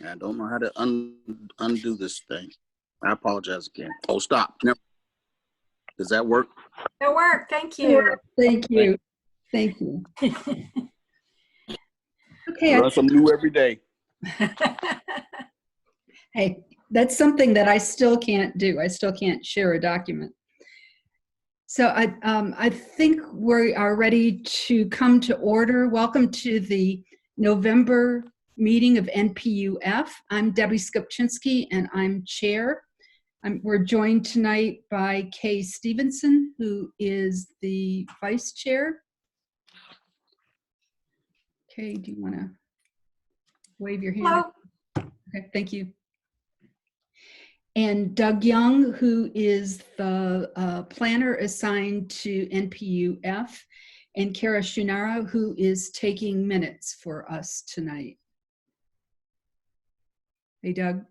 I don't know how to undo this thing. I apologize again. Oh, stop. No. Does that work? It worked. Thank you. Thank you. Thank you. Okay. Learn something new every day. Hey, that's something that I still can't do. I still can't share a document. So I think we are ready to come to order. Welcome to the November meeting of NPU-F. I'm Debbie Skupczynski and I'm chair. We're joined tonight by Kay Stevenson, who is the vice chair. Kay, do you want to wave your hand? Hello. Okay, thank you. And Doug Young, who is the planner assigned to NPU-F, and Kara Shunara, who is taking minutes for us tonight. Hey, Doug.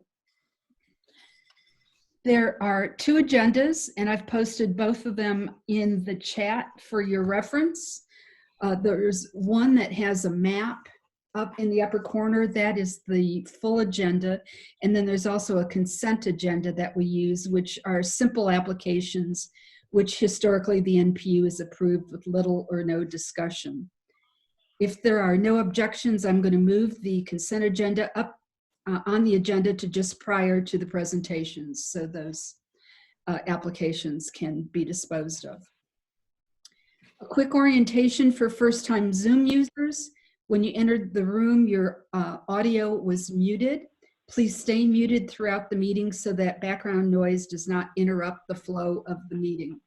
There are two agendas, and I've posted both of them in the chat for your reference. There's one that has a map up in the upper corner. That is the full agenda. And then there's also a consent agenda that we use, which are simple applications, which historically the NPU has approved with little or no discussion. If there are no objections, I'm going to move the consent agenda up on the agenda to just prior to the presentations, so those applications can be disposed of. A quick orientation for first-time Zoom users. When you entered the room, your audio was muted. Please stay muted throughout the meeting so that background noise does not interrupt the flow of the meeting.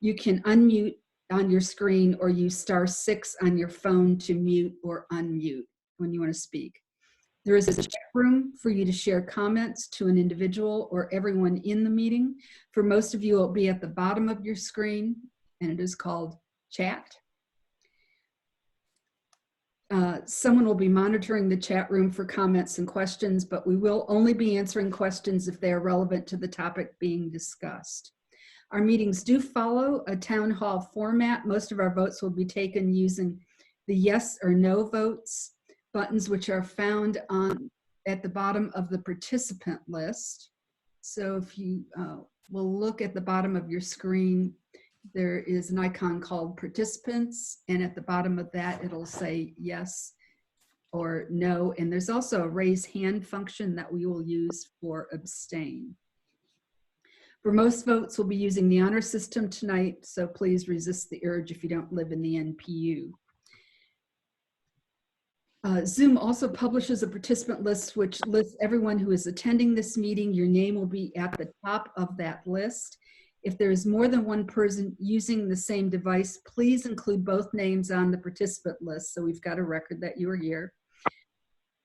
You can unmute on your screen or use *6 on your phone to mute or unmute when you want to speak. There is a chat room for you to share comments to an individual or everyone in the meeting. For most of you, it will be at the bottom of your screen, and it is called chat. Someone will be monitoring the chat room for comments and questions, but we will only be answering questions if they are relevant to the topic being discussed. Our meetings do follow a town hall format. Most of our votes will be taken using the yes or no votes buttons, which are found at the bottom of the participant list. So if you will look at the bottom of your screen, there is an icon called participants, and at the bottom of that it'll say yes or no, and there's also a raise hand function that we will use for abstain. For most votes, we'll be using the honor system tonight, so please resist the urge if you don't live in the NPU. Zoom also publishes a participant list which lists everyone who is attending this meeting. Your name will be at the top of that list. If there is more than one person using the same device, please include both names on the participant list so we've got a record that you are here.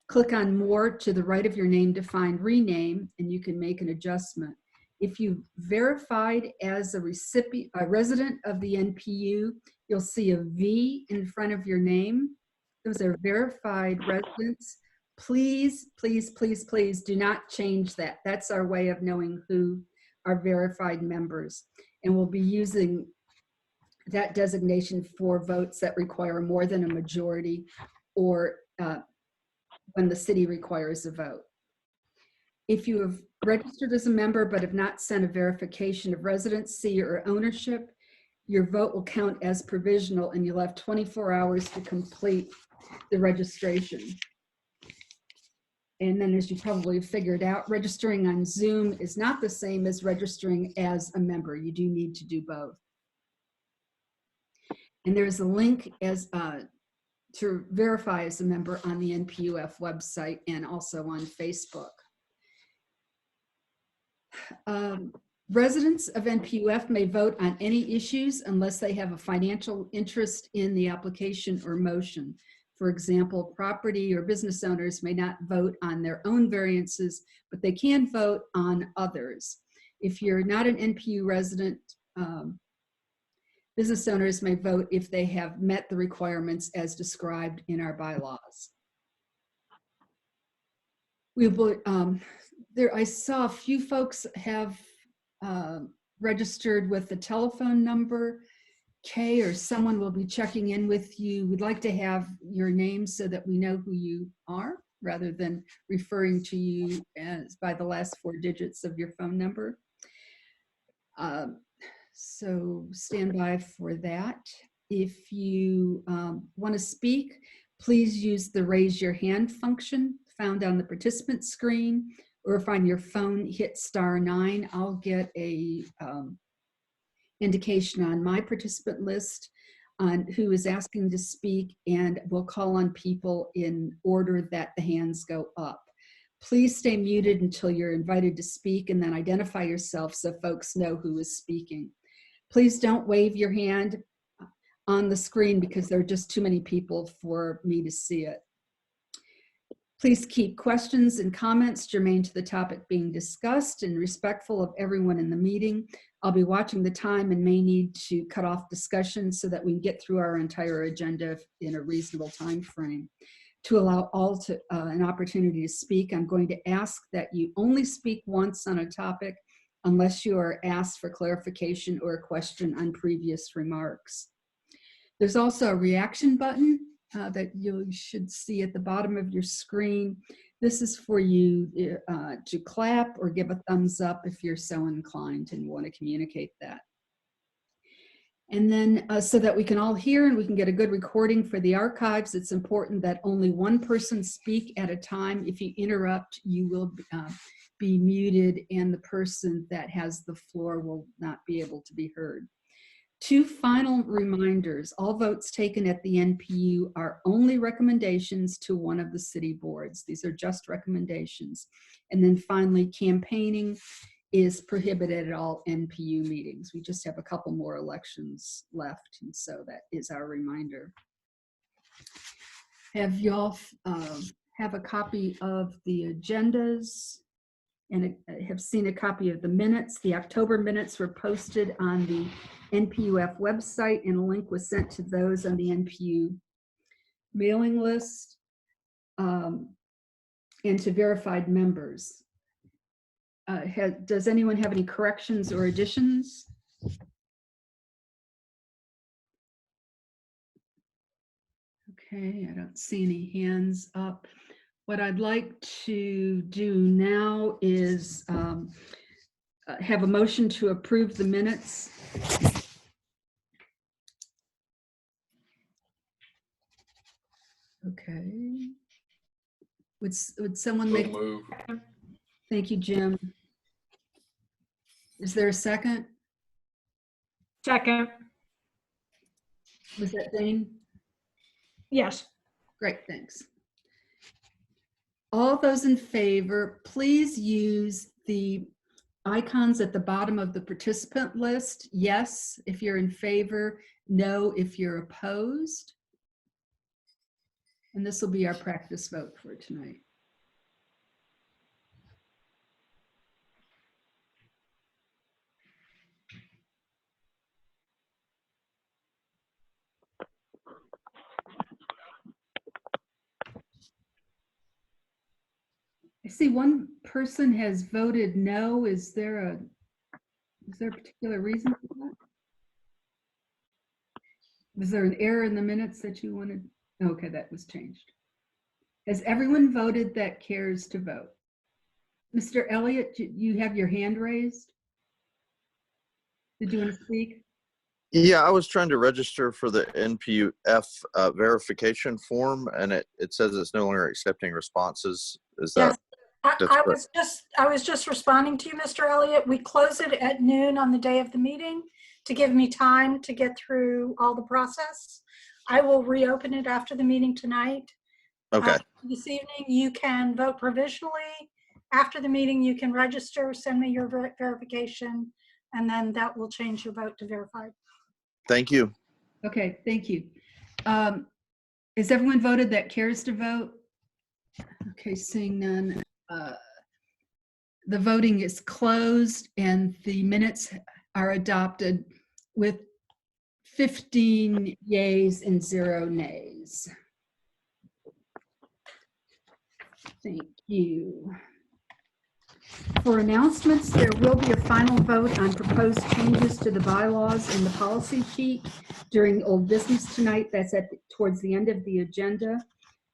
Click on More to the right of your name to find Rename, and you can make an adjustment. If you verified as a resident of the NPU, you'll see a V in front of your name. Those are verified residents. Please, please, please, please do not change that. That's our way of knowing who are verified members. And we'll be using that designation for votes that require more than a majority or when the city requires a vote. If you have registered as a member but have not sent a verification of residency or ownership, your vote will count as provisional and you'll have 24 hours to complete the registration. And then, as you probably figured out, registering on Zoom is not the same as registering as a member. You do need to do both. And there's a link as to verify as a member on the NPU-F website and also on Facebook. Residents of NPU-F may vote on any issues unless they have a financial interest in the application or motion. For example, property or business owners may not vote on their own variances, but they can vote on others. If you're not an NPU resident, business owners may vote if they have met the requirements as described in our bylaws. I saw a few folks have registered with the telephone number. Kay or someone will be checking in with you. We'd like to have your name so that we know who you are. rather than referring to you as by the last 4 digits of your phone number. So stand by for that. If you want to speak, please use the raise your hand function found on the participant screen, or if on your phone, hit *9. I'll get a indication on my participant list on who is asking to speak, and we'll call on people in order that the hands go up. Please stay muted until you're invited to speak, and then identify yourself so folks know who is speaking. Please don't wave your hand on the screen because there are just too many people for me to see it. Please keep questions and comments germane to the topic being discussed and respectful of everyone in the meeting. I'll be watching the time and may need to cut off discussion so that we can get through our entire agenda in a reasonable time frame. To allow all to an opportunity to speak, I'm going to ask that you only speak once on a topic unless you are asked for clarification or a question on previous remarks. There's also a reaction button that you should see at the bottom of your screen. This is for you to clap or give a thumbs up if you're so inclined and want to communicate that. And then so that we can all hear and we can get a good recording for the archives, it's important that only one person speak at a time. If you interrupt, you will be muted and the person that has the floor will not be able to be heard. 2 final reminders. All votes taken at the NPU are only recommendations to one of the city boards. These are just recommendations. And then finally, campaigning is prohibited at all NPU meetings. We just have a couple more elections left, and so that is our reminder. Have y'all have a copy of the agendas and have seen a copy of the minutes? The October minutes were posted on the NPU-F website, and a link was sent to those on the NPU mailing list and to verified members. Does anyone have any corrections or additions? Okay, I don't see any hands up. What I'd like to do now is have a motion to approve the minutes. Okay. Would someone make? Move. Thank you, Jim. Is there a second? Second. Was that Dane? Yes. Great, thanks. All those in favor, please use the icons at the bottom of the participant list. Yes, if you're in favor, no, if you're opposed. And this will be our practice vote for tonight. I see one person has voted no. Is there a particular reason for that? Was there an error in the minutes that you wanted? Okay, that was changed. Has everyone voted that cares to vote? Mr. Elliott, you have your hand raised? Did you want to speak? Yeah, I was trying to register for the NPU-F verification form, and it says it's no longer accepting responses. Is that? Yes. I was just responding to you, Mr. Elliott. We close it at noon on the day of the meeting to give me time to get through all the process. I will reopen it after the meeting tonight. Okay. This evening, you can vote provisionally. After the meeting, you can register, send me your verification, and then that will change your vote to verified. Thank you. Okay, thank you. Has everyone voted that cares to vote? Okay, seeing none. The voting is closed and the minutes are adopted with 15 yeas and 0 nays. Thank you. For announcements, there will be a final vote on proposed changes to the bylaws and the policy sheet during old business tonight. That's towards the end of the agenda.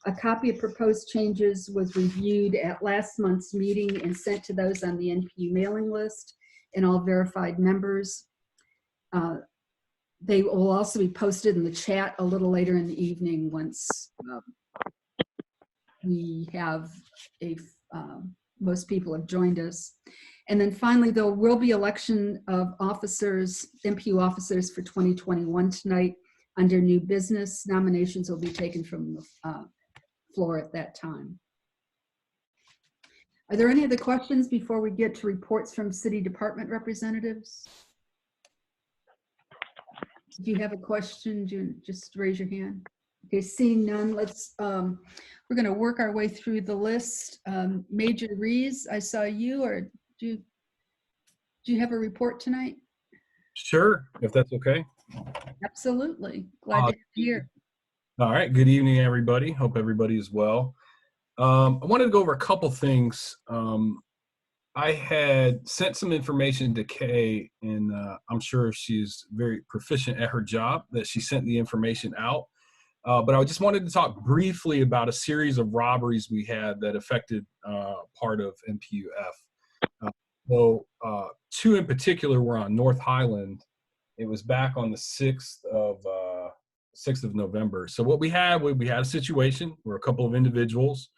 A copy of proposed changes was reviewed at last month's meeting and sent to those on the NPU mailing list and all verified members. They will also be posted in the chat a little later in the evening once we have most people have joined us. And then finally, there will be election of officers, NPU officers for 2021 tonight. Under new business, nominations will be taken from the floor at that time. Are there any other questions before we get to reports from city department representatives? If you have a question, just raise your hand. Okay, seeing none, let's, we're gonna work our way through the list. Major Rees, I saw you, or do you have a report tonight? Sure, if that's okay. Absolutely, glad to be here. All right, good evening, everybody. Hope everybody is well. I wanted to go over a couple things. I had sent some information to Kay, and I'm sure she's very proficient at her job, that she sent the information out. But I just wanted to talk briefly about a series of robberies we had that affected part of NPU-F. So two in particular were on North Highland. It was back on the 6th of November. So what we had a situation where a couple of individuals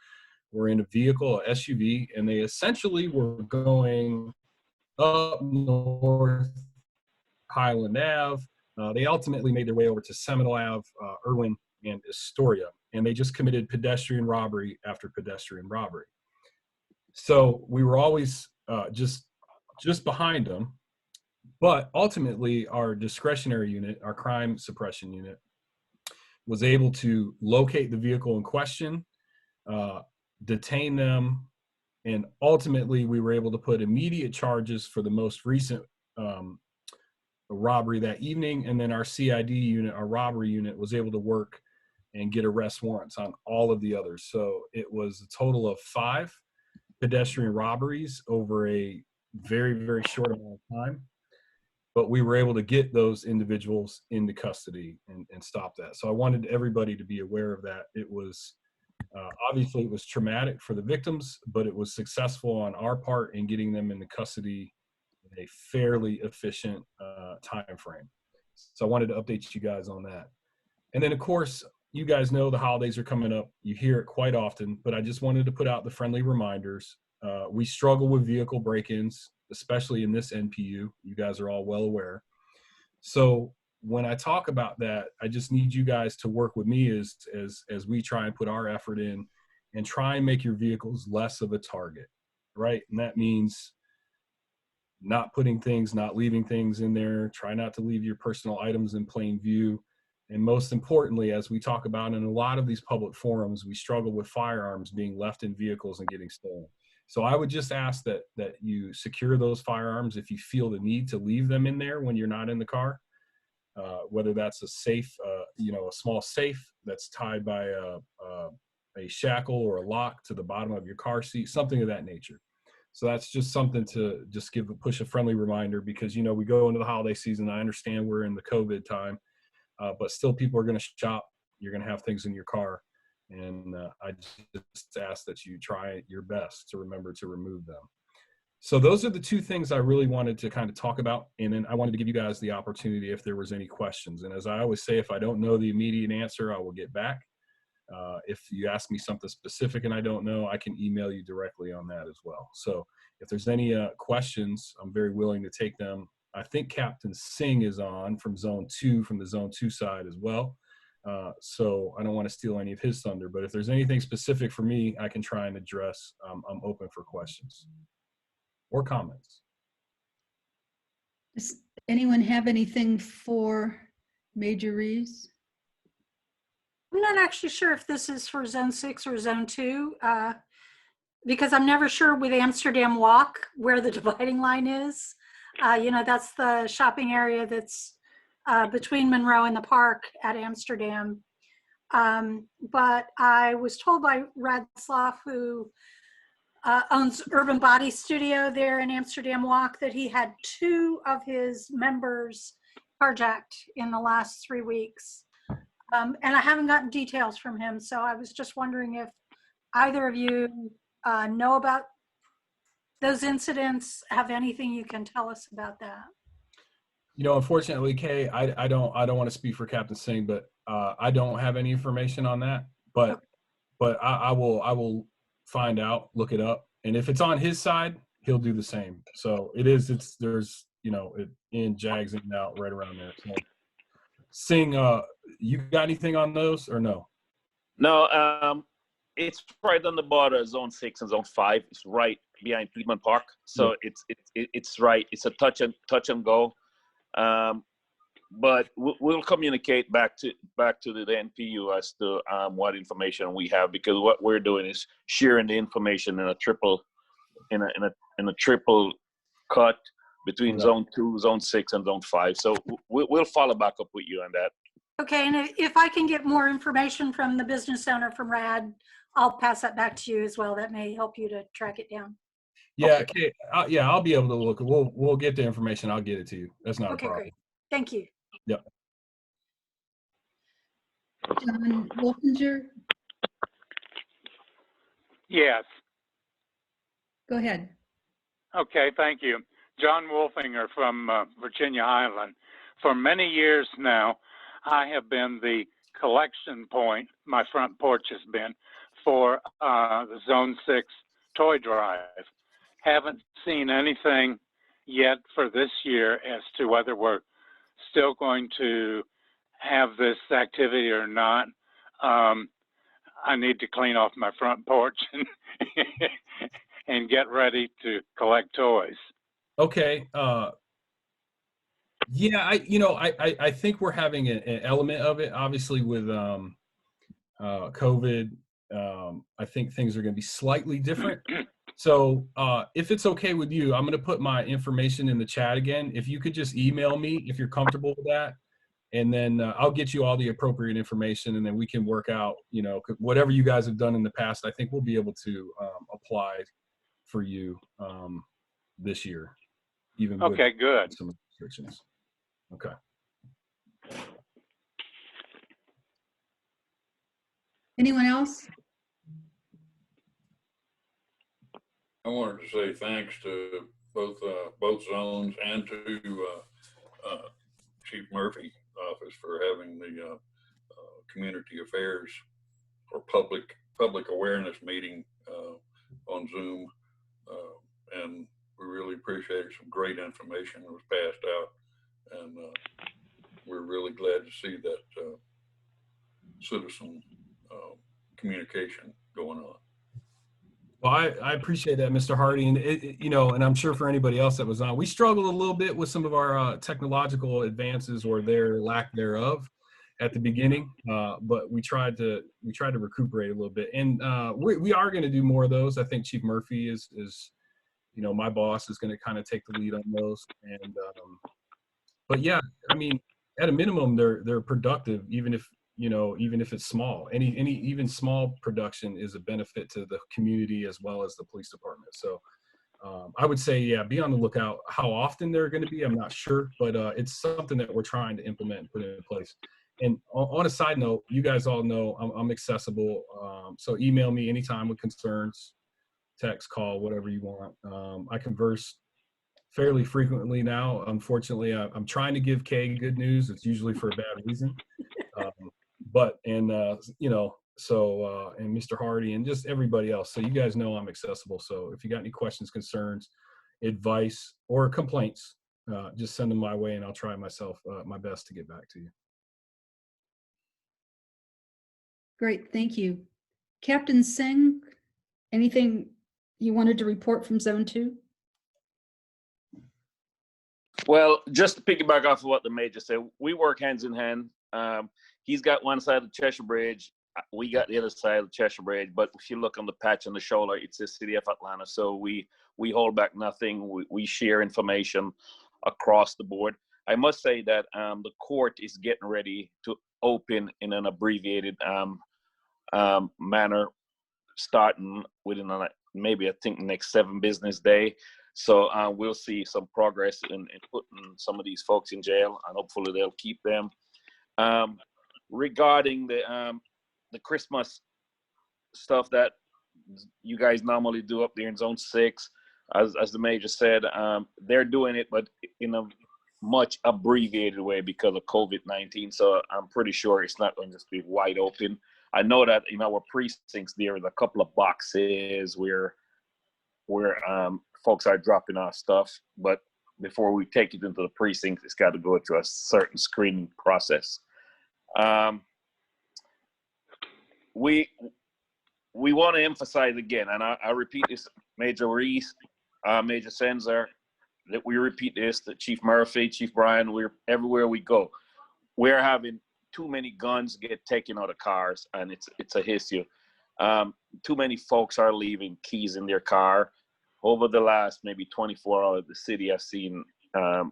were in a vehicle, a SUV, and they essentially were going up North Highland Ave. They ultimately made their way over to Seminole Ave, Irwin, and Astoria, and they just committed pedestrian robbery after pedestrian robbery. So we were always just behind them, but ultimately our discretionary unit, our crime suppression unit, was able to locate the vehicle in question, detain them, and ultimately we were able to put immediate charges for the most recent robbery that evening, and then our CID unit, our robbery unit, was able to work and get arrest warrants on all of the others. So it was a total of 5 pedestrian robberies over a very, very short amount of time. But we were able to get those individuals into custody and stop that. So I wanted everybody to be aware of that. It was, obviously it was traumatic for the victims, but it was successful on our part in getting them into custody in a fairly efficient time frame. So I wanted to update you guys on that. And then of course, you guys know the holidays are coming up. You hear it quite often, but I just wanted to put out the friendly reminders. We struggle with vehicle break-ins, especially in this NPU. You guys are all well aware. So when I talk about that, I just need you guys to work with me as we try and put our effort in and try and make your vehicles less of a target, right? And that means not putting things, not leaving things in there. Try not to leave your personal items in plain view. And most importantly, as we talk about in a lot of these public forums, we struggle with firearms being left in vehicles and getting stolen. So I would just ask that you secure those firearms if you feel the need to leave them in there when you're not in the car, whether that's a safe, a small safe that's tied by a shackle or a lock to the bottom of your car seat, something of that nature. So that's just something to just push a friendly reminder, because, we go into the holiday season. I understand we're in the COVID time, but still people are going to shop. You're going to have things in your car. And I just ask that you try your best to remember to remove them. So those are the two things I really wanted to kind of talk about. And then I wanted to give you guys the opportunity if there was any questions. And as I always say, if I don't know the immediate answer, I will get back. If you ask me something specific and I don't know, I can email you directly on that as well. So if there's any questions, I'm very willing to take them. I think Captain Singh is on from Zone 2, from the Zone 2 side as well. So I don't want to steal any of his thunder, but if there's anything specific for me, I can try and address. I'm open for questions or comments. Does anyone have anything for Major Rees? I'm not actually sure if this is for Zone 6 or Zone 2, because I'm never sure with Amsterdam Walk where the dividing line is. That's the shopping area that's between Monroe and the park at Amsterdam. But I was told by Radslav, who owns Urban Body Studio there in Amsterdam Walk, that he had 2 of his members carjacked in the last 3 weeks. And I haven't gotten details from him, so I was just wondering if either of you know about those incidents, have anything you can tell us about that? You know, unfortunately, Kay, I don't want to speak for Captain Singh, but I don't have any information on that. But I will find out, look it up, and if it's on his side, he'll do the same. So there's in Jags in and out right around there. So Singh, you got anything on those or no? No, it's right on the border of Zone 6 and Zone 5. It's right behind Piedmont Park. So it's right. It's a touch and go. But we'll communicate back to the NPU as to what information we have, because what we're doing is sharing the information in a triple cut between Zone 2, Zone 6, and Zone 5. So we'll follow back up with you on that. Okay, and if I can get more information from the business owner from RAD, I'll pass that back to you as well. That may help you to track it down. Yeah, okay. I'll be able to look. We'll get the information. I'll get it to you. That's not a problem. Great. Thank you. Yep. John Wolfinger, Yes. go ahead. Okay, thank you. John Wolfinger from Virginia Highland. For many years now, I have been the collection point, my front porch has been, for the Zone 6 toy drive. Haven't seen anything yet for this year as to whether we're still going to have this activity or not. I need to clean off my front porch and get ready to collect toys. Okay. Yeah, I think we're having an element of it. Obviously, with COVID, I think things are going to be slightly different. So if it's okay with you, I'm going to put my information in the chat again. If you could just email me if you're comfortable with that, and then I'll get you all the appropriate information, and then we can work out, whatever you guys have done in the past. I think we'll be able to apply for you this year, even with good. some restrictions. Okay. Anyone else? I wanted to say thanks to both zones and to Chief Murphy's office for having the community affairs or public awareness meeting on Zoom, and we really appreciated some great information that was passed out, and we're really glad to see that citizen communication going on. Well, I appreciate that, Mr. Hardy, and and I'm sure for anybody else that was on, we struggled a little bit with some of our technological advances or their lack thereof at the beginning, but we tried to recuperate a little bit, and we are going to do more of those. I think Chief Murphy is my boss is going to kind of take the lead on those, and but yeah, I mean, at a minimum, they're productive, even if it's small. Even small production is a benefit to the community as well as the police department. So I would say, yeah, be on the lookout. How often they're going to be, I'm not sure, but it's something that we're trying to implement and put in place. And on a side note, you guys all know I'm accessible. So email me anytime with concerns, text, call, whatever you want. I converse fairly frequently now. Unfortunately, I'm trying to give Kay good news. It's usually for a bad reason. And Mr. Hardy and just everybody else. So you guys know I'm accessible. So if you got any questions, concerns, advice, or complaints, just send them my way, and I'll try my best to get back to you. Great, thank you. Captain Singh, anything you wanted to report from Zone 2? Well, just to piggyback off of what the major said, we work hands in hand. He's got one side of the Cheshire Bridge. We got the other side of the Cheshire Bridge. But if you look on the patch on the shoulder, it's the city of Atlanta. So we hold back nothing. We share information across the board. I must say that the court is getting ready to open in an abbreviated manner, starting within maybe I think next 7 business day. So we'll see some progress in putting some of these folks in jail, and hopefully they'll keep them. regarding the Christmas stuff that you guys normally do up there in Zone 6, as the major said, they're doing it, but in a much abbreviated way because of COVID-19. So I'm pretty sure it's not going to just be wide open. I know that in our precincts there is a couple of boxes where folks are dropping off stuff, but before we take it into the precinct, it's got to go through a certain screening process. We want to emphasize again, and I repeat this, Major Reese, Major Senzer, that we repeat this, that Chief Murphy, Chief Brian, we're everywhere we go. We're having too many guns get taken out of cars, and it's a issue. Too many folks are leaving keys in their car. Over the last maybe 24 hours, the city has seen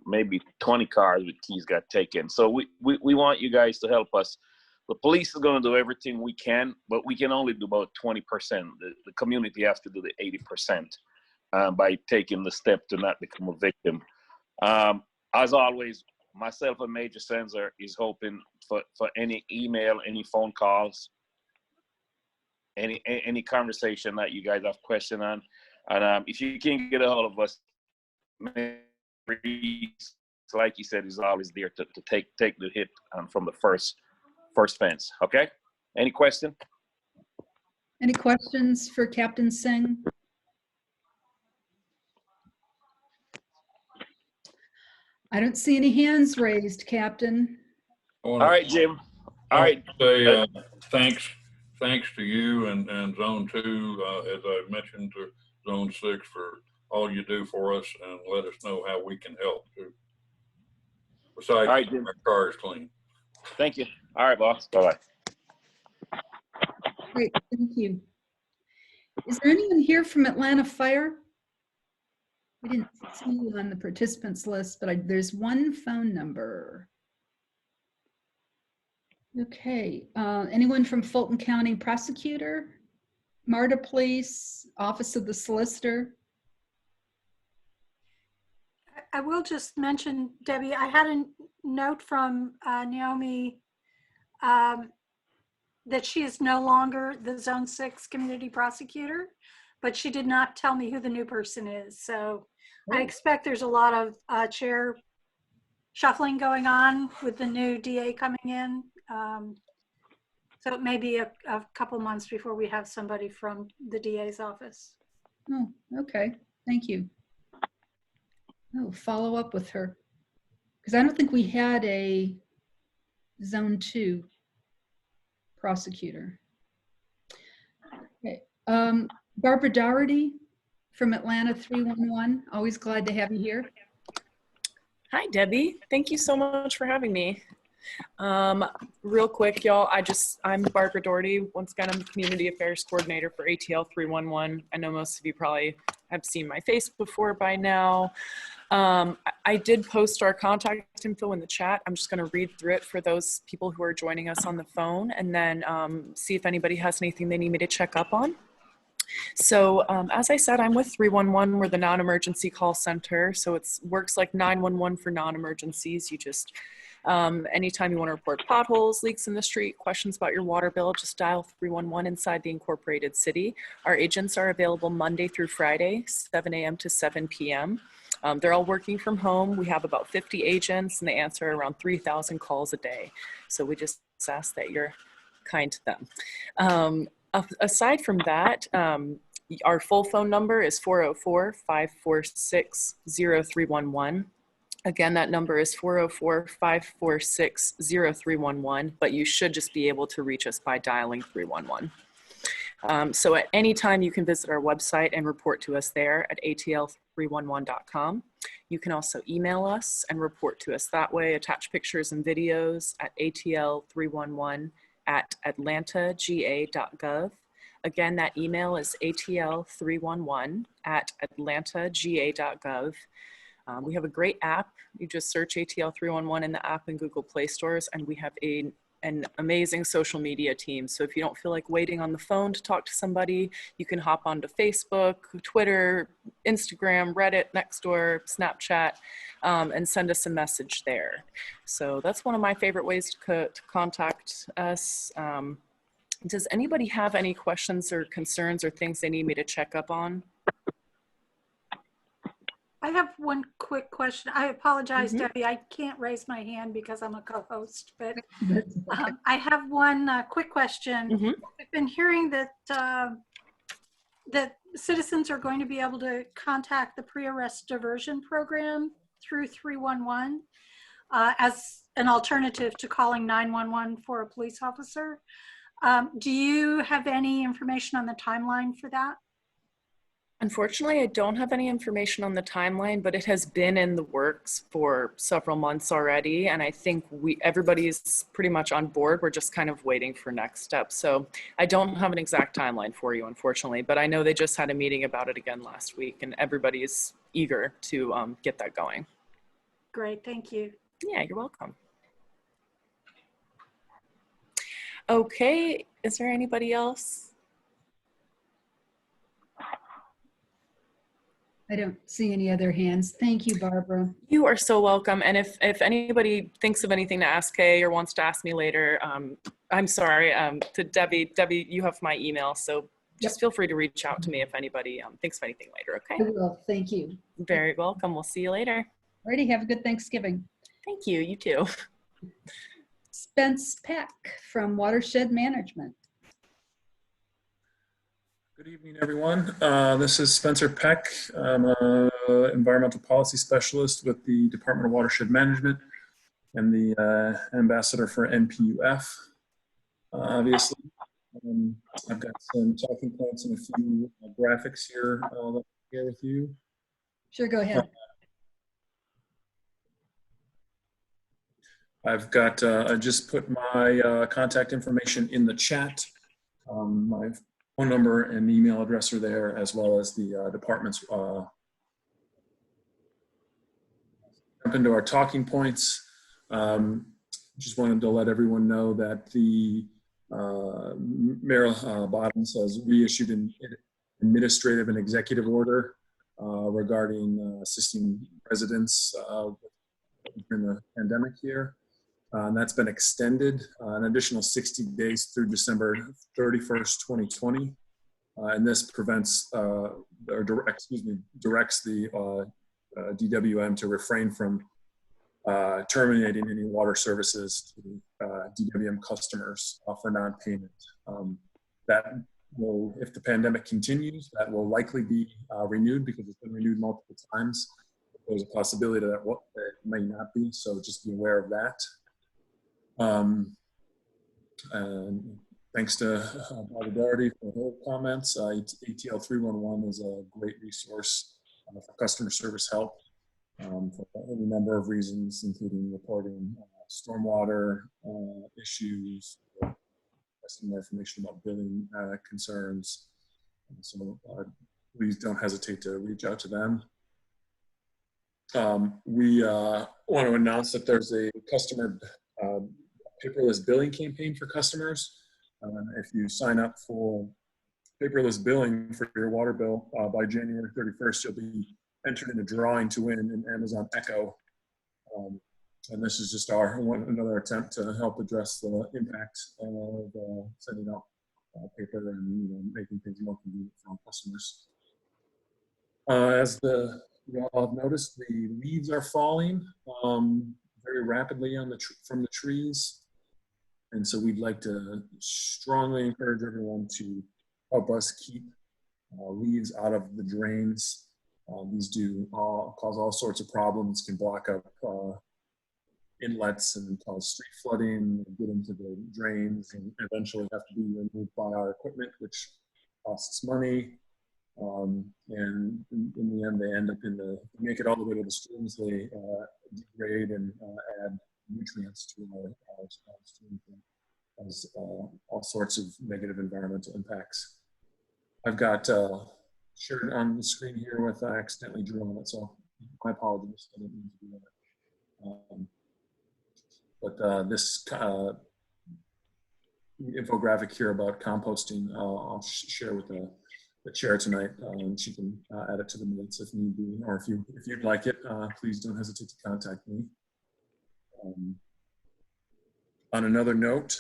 maybe 20 cars with keys got taken. So we want you guys to help us. The police is going to do everything we can, but we can only do about 20%. The community has to do the 80% by taking the step to not become a victim. As always, myself and Major Senzer is hoping for any email, any phone calls, any conversation that you guys have question on. And if you can get a hold of us, like you said, is always there to take the hit from the first fence. Okay? Any question? Any questions for Captain Singh? I don't see any hands raised, Captain. All right, Jim. All right. Say thanks to you and Zone 2, as I mentioned, to Zone 6 for all you do for us, and let us know how we can help too. Besides, all right, Jim. Our car is clean. Thank you. All right, boss. Bye-bye. Great, thank you. Is there anyone here from Atlanta Fire? I didn't see you on the participants list, but there's one phone number. Okay, anyone from Fulton County Prosecutor? MARTA Police, Office of the Solicitor? I will just mention, Debbie, I had a note from Naomi that she is no longer the Zone 6 community prosecutor, but she did not tell me who the new person is. So I expect there's a lot of chair shuffling going on with the new DA coming in. So it may be a couple months before we have somebody from the DA's office. Oh, okay, thank you. Oh, follow up with her. Because I don't think we had a Zone 2 prosecutor. Okay, Barbara Dougherty from Atlanta 311. Always glad to have you here. Hi, Debbie. Thank you so much for having me. Real quick, y'all, I'm Barbara Dougherty. Once again, I'm the Community Affairs Coordinator for ATL 311. I know most of you probably have seen my face before by now. I did post our contact info in the chat. I'm just going to read through it for those people who are joining us on the phone, and then see if anybody has anything they need me to check up on. So as I said, I'm with 311. We're the non-emergency call center. So it works like 911 for non-emergencies. You just, anytime you want to report potholes, leaks in the street, questions about your water bill, just dial 311 inside the incorporated city. Our agents are available Monday through Friday, 7 a.m. to 7 p.m. They're all working from home. We have about 50 agents and they answer around 3,000 calls a day. So we just ask that you're kind to them. Aside from that, our full phone number is 404-546-0311. Again, that number is 404-546-0311, but you should just be able to reach us by dialing 311. So at any time you can visit our website and report to us there at atl311.com. You can also email us and report to us that way, attach pictures and videos at atl311@atlantagA.gov. Again, that email is atl311@atlantagA.gov. We have a great app. You just search ATL 311 in the app and Google Play stores, and we have a an amazing social media team. So if you don't feel like waiting on the phone to talk to somebody, you can hop onto Facebook, Twitter, Instagram, Reddit, Nextdoor, Snapchat, and send us a message there. So that's one of my favorite ways to contact us. Does anybody have any questions or concerns or things they need me to check up on? I have one quick question. I apologize, Debbie. I can't raise my hand because I'm a co-host, but I have one quick question. I've been hearing that that citizens are going to be able to contact the pre-arrest diversion program through 311 as an alternative to calling 911 for a police officer. Do you have any information on the timeline for that? Unfortunately, I don't have any information on the timeline, but it has been in the works for several months already. And I think everybody's pretty much on board. We're just kind of waiting for next steps. So I don't have an exact timeline for you, unfortunately, but I know they just had a meeting about it again last week and everybody's eager to get that going. Great, thank you. Yeah, you're welcome. Okay, is there anybody else? I don't see any other hands. Thank you, Barbara. You are so welcome. And if anybody thinks of anything to ask Kay or wants to ask me later, I'm sorry, to Debbie. Debbie, you have my email, so just feel free to reach out to me if anybody thinks of anything later, okay? I will, thank you. Very welcome. We'll see you later. Alrighty, have a good Thanksgiving. Thank you, you too. Spence Peck from Watershed Management. Good evening, everyone. This is Spencer Peck. I'm an environmental policy specialist with the Department of Watershed Management and the ambassador for NPU-F. Obviously, I've got some talking points and a few graphics here that I'll share with you. Sure, go ahead. I've got, I just put my contact information in the chat. My phone number and email address are there, as well as the department's. Jump into our talking points. Just wanted to let everyone know that the Mayor Bottoms has reissued an administrative and executive order regarding assisting residents during the pandemic here. And that's been extended an additional 60 days through December 31st, 2020. And this prevents, directs the DWM to refrain from terminating any water services to DWM customers for non-payment. That will, if the pandemic continues, that will likely be renewed because it's been renewed multiple times. There's a possibility that it may not be, so just be aware of that. And thanks to Barbara Doherty for her comments. ATL 311 is a great resource for customer service help for any number of reasons, including reporting stormwater issues, requesting more information about billing concerns. And so please don't hesitate to reach out to them. We want to announce that there's a customer paperless billing campaign for customers. If you sign up for paperless billing for your water bill by January 31st, you'll be entered in a drawing to win an Amazon Echo. And this is just another attempt to help address the impact of sending out paper and making things more convenient for our customers. As you all have noticed, the leaves are falling very rapidly from the trees. And so we'd like to strongly encourage everyone to help us keep leaves out of the drains. These do cause all sorts of problems, can block up inlets and cause street flooding, get into the drains, and eventually have to be removed by our equipment, which costs money. And in the end, they end up make it all the way to the streams. They degrade and add nutrients to our streams, as all sorts of negative environmental impacts. I've got shared on the screen here with I accidentally drew on it, so my apologies. I didn't mean to do that. But this infographic here about composting. I'll share with the chair tonight, and she can add it to the minutes if need be, or if you'd like it, please don't hesitate to contact me. On another note,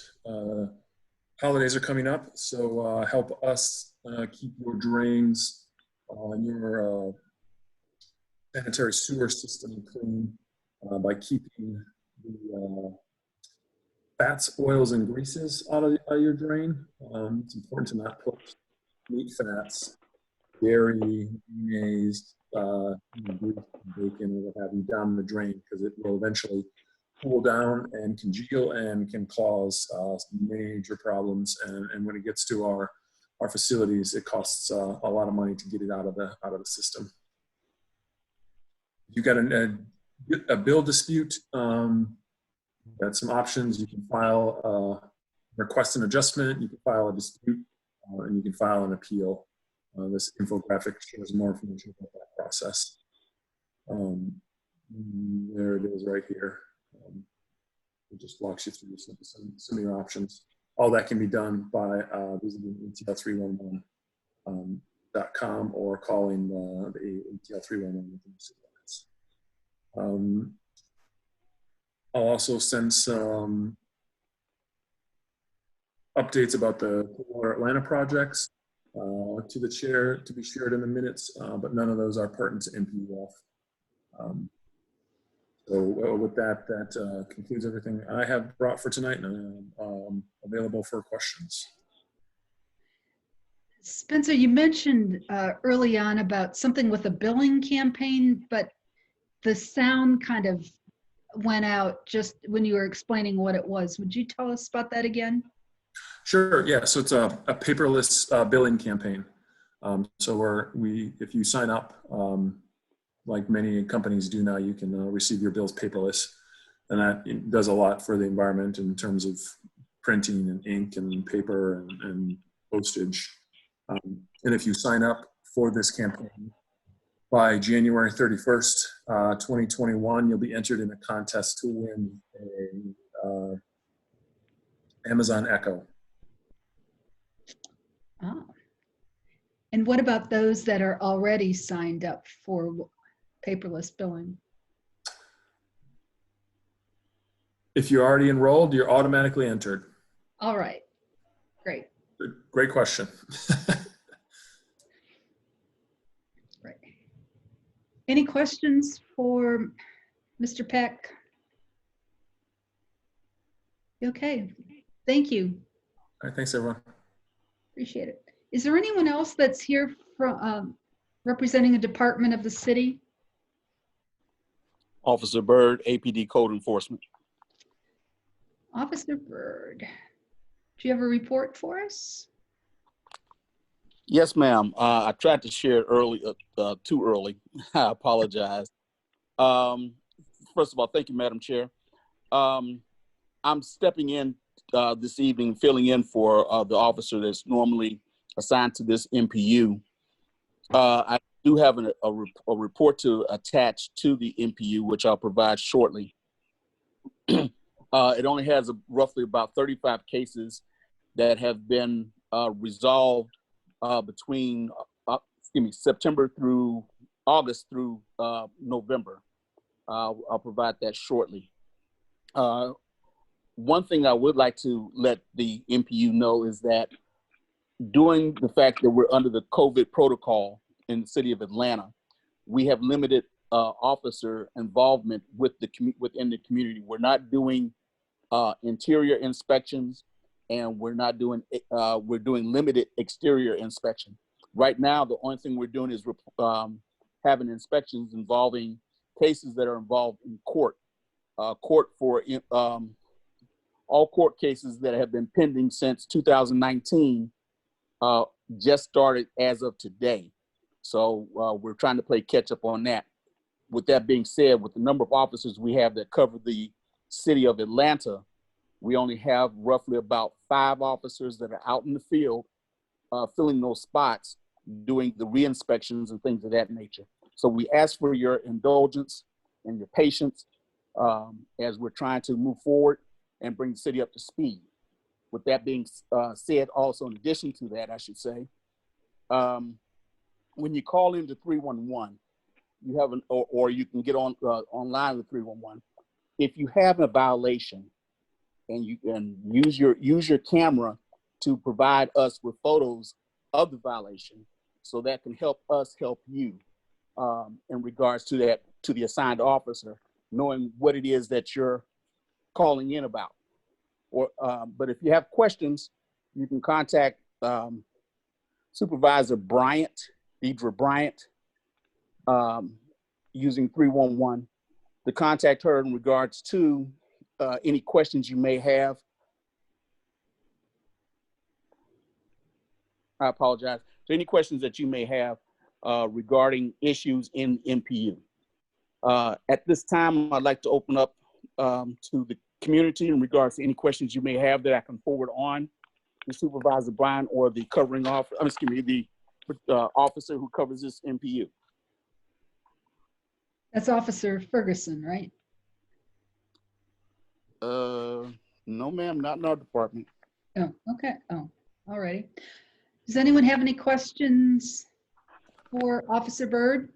holidays are coming up, so help us keep your drains and your sanitary sewer system clean by keeping the fats, oils, and greases out of your drain. It's important to not put meat fats, dairy, mayonnaise, grease, bacon, or what have you down the drain, because it will eventually cool down and congeal and can cause major problems. And when it gets to our facilities, it costs a lot of money to get it out of the system. If you've got a bill dispute, got some options. You can file request an adjustment, you can file a dispute, and you can file an appeal. This infographic shows more information about that process. There it is right here. It just walks you through some of your options. All that can be done by visiting ATL311.com or calling the ATL311 within 6 minutes. I'll also send some updates about the Water Atlanta projects to the chair to be shared in the minutes, but none of those are pertinent to NPU-F. So with that, concludes everything I have brought for tonight, and I'm available for questions. Spencer, you mentioned early on about something with a billing campaign, but the sound kind of went out just when you were explaining what it was. Would you tell us about that again? Sure, yeah, so it's a paperless billing campaign. So if you sign up, like many companies do now, you can receive your bills paperless. And that does a lot for the environment in terms of printing and ink and paper and postage. And if you sign up for this campaign by January 31st, 2021, you'll be entered in a contest to win a Amazon Echo. Oh. And what about those that are already signed up for paperless billing? If you're already enrolled, you're automatically entered. All right, great. Great question. Right. Any questions for Mr. Peck? Okay, thank you. All right, thanks everyone. Appreciate it. Is there anyone else that's here from representing a department of the city? Officer Byrd, APD Code Enforcement. Officer Byrd, do you have a report for us? Yes, ma'am. I tried to share it early, too early. I apologize. First of all, thank you, Madam Chair. I'm stepping in this evening, filling in for the officer that's normally assigned to this NPU. I do have a report to attach to the NPU, which I'll provide shortly. It only has roughly about 35 cases that have been resolved between September through August through November. I'll provide that shortly. One thing I would like to let the NPU know is that during the fact that we're under the COVID protocol in the city of Atlanta, we have limited officer involvement with within the community. We're not doing interior inspections, and we're doing limited exterior inspection. Right now, the only thing we're doing is having inspections involving cases that are involved in court. For all court cases that have been pending since 2019 just started as of today. So we're trying to play catch up on that. With that being said, with the number of officers we have that cover the city of Atlanta, we only have roughly about 5 officers that are out in the field filling those spots, doing the re-inspections and things of that nature. So we ask for your indulgence and your patience as we're trying to move forward and bring the city up to speed. With that being said, also in addition to that, I should say, when you call into 311, you have or you can get on online with 311. If you have a violation, and you can use your camera to provide us with photos of the violation, so that can help us help you in regards to that, to the assigned officer, knowing what it is that you're calling in about. Or but if you have questions, you can contact Supervisor Bryant, Deidre Bryant, using 311 to contact her in regards to any questions you may have. I apologize. So any questions that you may have regarding issues in NPU. At this time, I'd like to open up to the community in regards to any questions you may have that I can forward on to Supervisor Bryan or the covering officer, the officer who covers this NPU. That's Officer Ferguson, right? No, ma'am, not in our department. Oh, okay. Oh, all righty. Does anyone have any questions for Officer Byrd?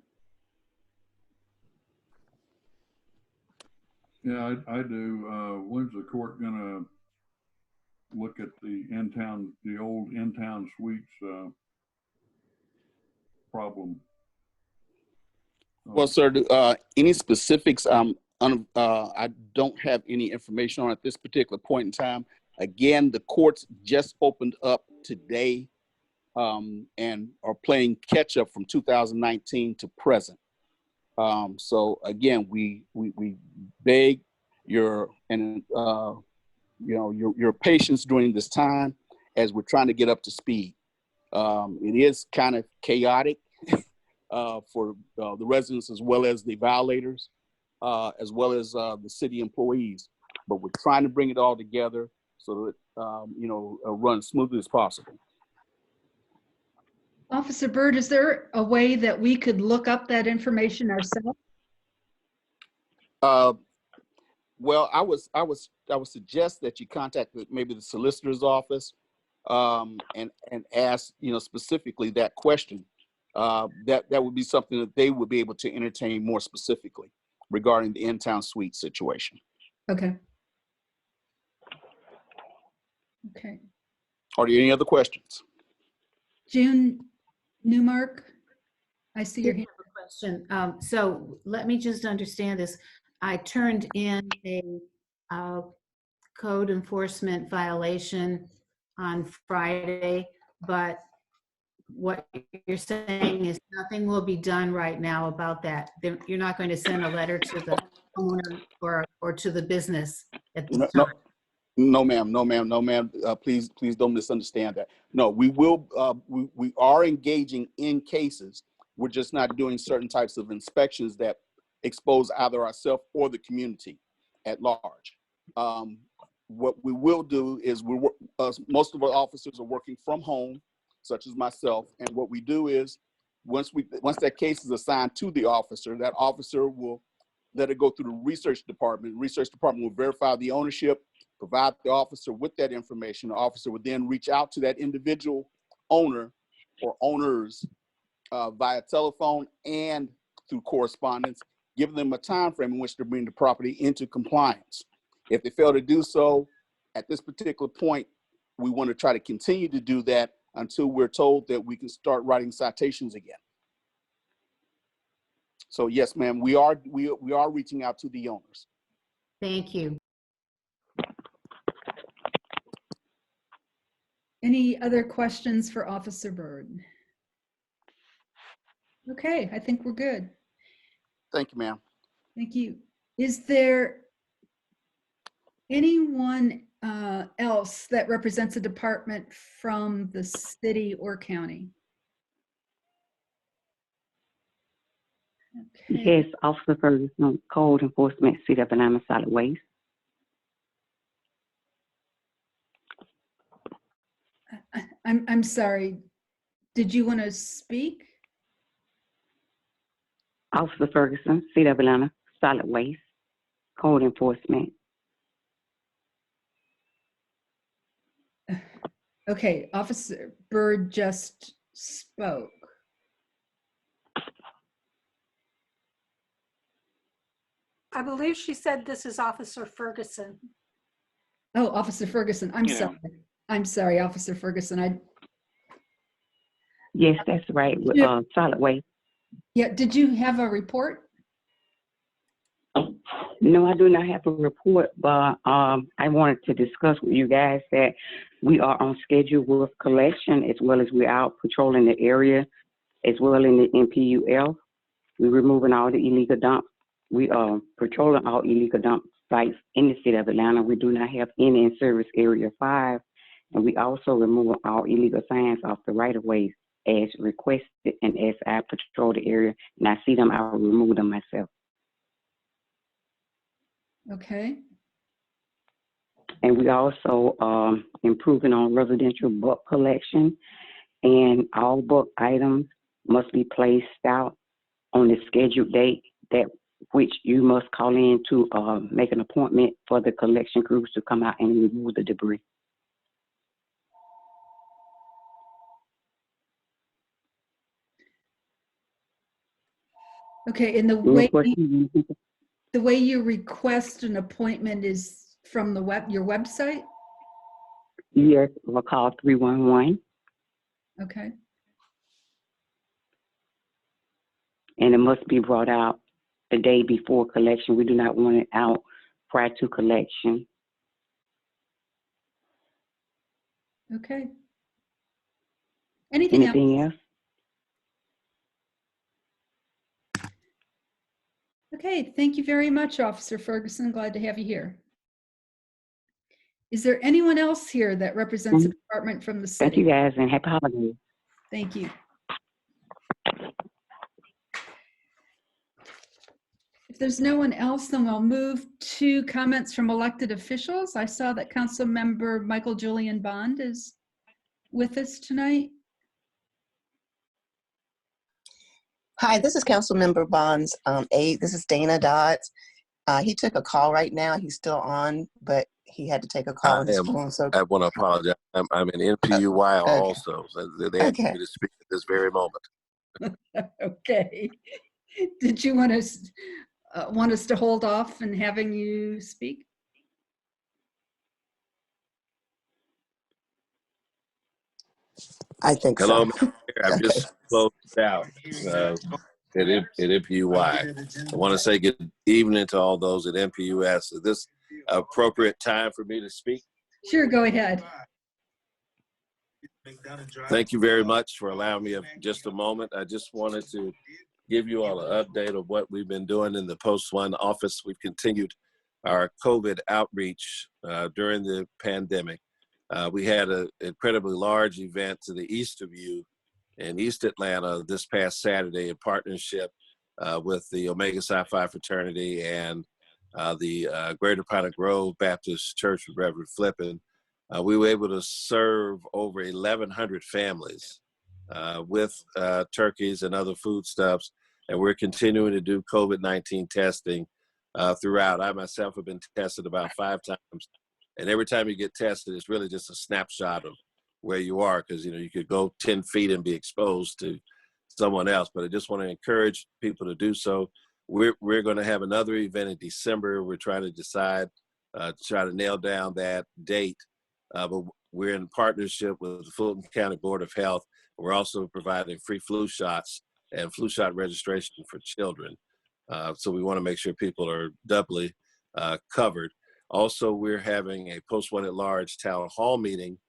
Yeah, I do. When's the court gonna look at the old in-town suites problem? Well, sir, any specifics? I don't have any information on at this particular point in time. Again, the courts just opened up today and are playing catch up from 2019 to present. So again, we beg your your patience during this time as we're trying to get up to speed. It is kind of chaotic for the residents as well as the violators, as well as the city employees. But we're trying to bring it all together so that run as smoothly as possible. Officer Byrd, is there a way that we could look up that information ourselves? Well, I would suggest that you contact maybe the solicitor's office and ask specifically that question. That would be something that they would be able to entertain more specifically regarding the in-town suite situation. Okay. Okay. Are there any other questions? June Newmark, I see your hand. Question. So let me just understand this. I turned in a code enforcement violation on Friday, but what you're saying is nothing will be done right now about that. You're not going to send a letter to the owner or to the business at this time. No, ma'am. No, ma'am. No, ma'am. Please don't misunderstand that. No, we will. We are engaging in cases. We're just not doing certain types of inspections that expose either ourselves or the community at large. What we will do is most of our officers are working from home, such as myself. And what we do is once that case is assigned to the officer, that officer will let it go through the research department. The research department will verify the ownership, provide the officer with that information. The officer would then reach out to that individual owner or owners via telephone and through correspondence, giving them a time frame in which to bring the property into compliance. If they fail to do so, at this particular point, we want to try to continue to do that until we're told that we can start writing citations again. So yes, ma'am, we are reaching out to the owners. Thank you. Any other questions for Officer Byrd? Okay, I think we're good. Thank you, ma'am. Thank you. Is there anyone else that represents a department from the city or county? Okay. Yes, Officer Ferguson, Code Enforcement, City of Atlanta, Solid Waste. I'm sorry. Did you want to speak? Officer Ferguson, City of Atlanta, Solid Waste, Code Enforcement. Okay, Officer Byrd just spoke. I believe she said this is Officer Ferguson. Oh, Officer Ferguson, I'm Yeah. sorry. I'm sorry, Officer Ferguson. Yes, that's right. With Yeah. solid waste. Yeah, did you have a report? No, I do not have a report, but I wanted to discuss with you guys that we are on schedule with collection as well as we're out patrolling the area as well in the NPU-F. We're removing all the illegal dumps. We are patrolling all illegal dump sites in the city of Atlanta. We do not have any in Service Area 5. And we also remove all illegal signs off the right-of-ways as requested, and as I patrol the area and I see them, I will remove them myself. Okay. And we also improving on residential book collection, and all book items must be placed out on the scheduled date, that which you must call in to make an appointment for the collection crews to come out and remove the debris. Okay, and the way you request an appointment is from the your website? Yes, we'll call 311. Okay. And it must be brought out the day before collection. We do not want it out prior to collection. Okay. Anything else? Okay, thank you very much, Officer Ferguson. Glad to have you here. Is there anyone else here that represents a department from the city? Thank you guys, and happy holidays. Thank you. If there's no one else, then we'll move to comments from elected officials. I saw that Council Member Michael Julian Bond is with us tonight. Hi, this is Councilmember Bond's aide. This is Dana Dodds. He took a call right now. He's still on, but he had to take a call on his phone. So I want to apologize. I'm in NPU-Y also. So they had me to speak at this very moment. Okay. Did you want us to hold off and having you speak? I think Hello, so. I've just closed out at NPU-Y. I want to say good evening to all those at NPU-S. Is this appropriate time for me to speak? Sure, go ahead. Thank you very much for allowing me just a moment. I just wanted to give you all an update of what we've been doing in the Post 1 office. We've continued our COVID outreach during the pandemic. We had an incredibly large event to the east of you in East Atlanta this past Saturday in partnership with the Omega Psi Phi fraternity and the Greater Piney Grove Baptist Church with Reverend Flippin. We were able to serve over 1,100 families with turkeys and other foodstuffs, and we're continuing to do COVID-19 testing throughout. I myself have been tested about 5 times, and every time you get tested, it's really just a snapshot of where you are, because you could go 10 feet and be exposed to someone else. But I just want to encourage people to do so. We're going to have another event in December. We're trying to decide, try to nail down that date. But we're in partnership with the Fulton County Board of Health. We're also providing free flu shots and flu shot registration for children. So we want to make sure people are doubly covered. Also, we're having a Post 1 at Large town hall meeting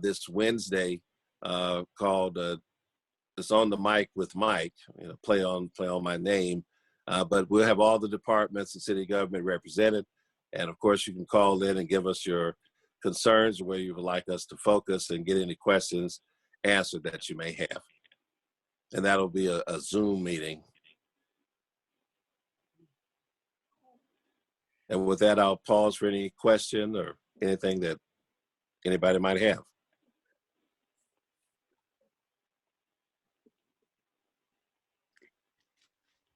this Wednesday called it's on the mic with Mike, play on my name. But we'll have all the departments and city government represented. And of course, you can call in and give us your concerns, where you would like us to focus, and get any questions answered that you may have. And that'll be a Zoom meeting. And with that, I'll pause for any question or anything that anybody might have.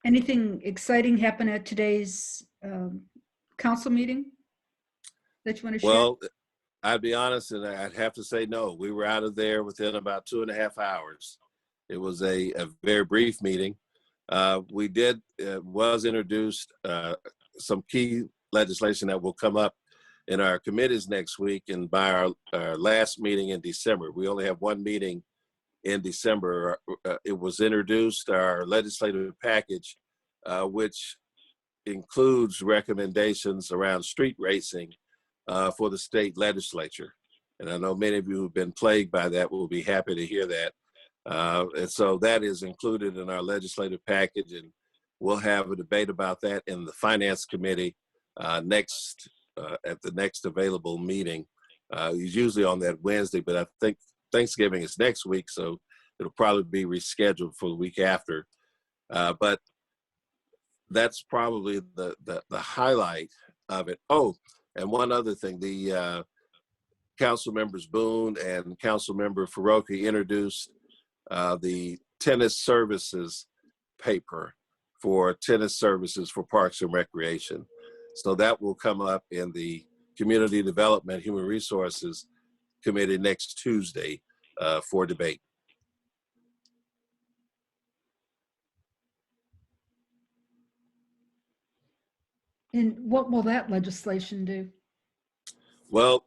Anything exciting happen at today's council meeting that you want to share? Well, I'd be honest, and I'd have to say no. We were out of there within about 2.5 hours. It was a very brief meeting. We did, was introduced some key legislation that will come up in our committees next week and by our last meeting in December. We only have one meeting in December. It was introduced, our legislative package, which includes recommendations around street racing for the state legislature. And I know many of you who've been plagued by that will be happy to hear that. And so that is included in our legislative package, and we'll have a debate about that in the Finance Committee at the next available meeting. It's usually on that Wednesday, but I think Thanksgiving is next week, so it'll probably be rescheduled for the week after. But that's probably the highlight of it. Oh, and one other thing, the Council Members Boone and Council Member Faroki introduced the tennis services paper for tennis services for Parks and Recreation. So that will come up in the Community Development Human Resources Committee next Tuesday for debate. And what will that legislation do? Well,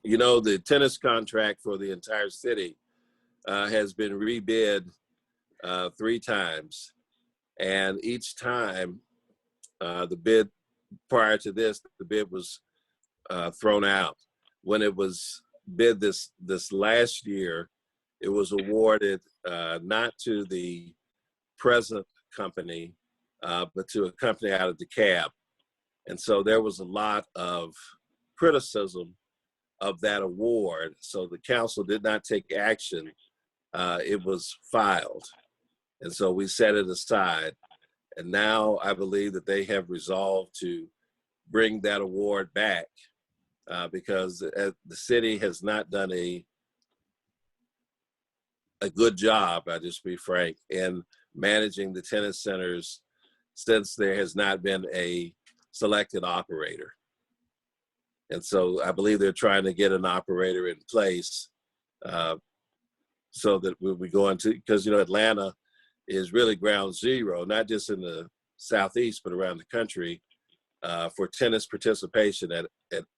you know, the tennis contract for the entire city has been rebid 3 times. And each time the bid prior to this, the bid was thrown out. When it was bid this last year, it was awarded not to the present company, but to a company out of DeKalb. And so there was a lot of criticism of that award. So the council did not take action. It was filed. And so we set it aside. And now I believe that they have resolved to bring that award back because the city has not done a good job, I'll just be frank, in managing the tennis centers since there has not been a selected operator. And so I believe they're trying to get an operator in place so that we go into, because, you know, Atlanta is really ground zero, not just in the Southeast, but around the country for tennis participation at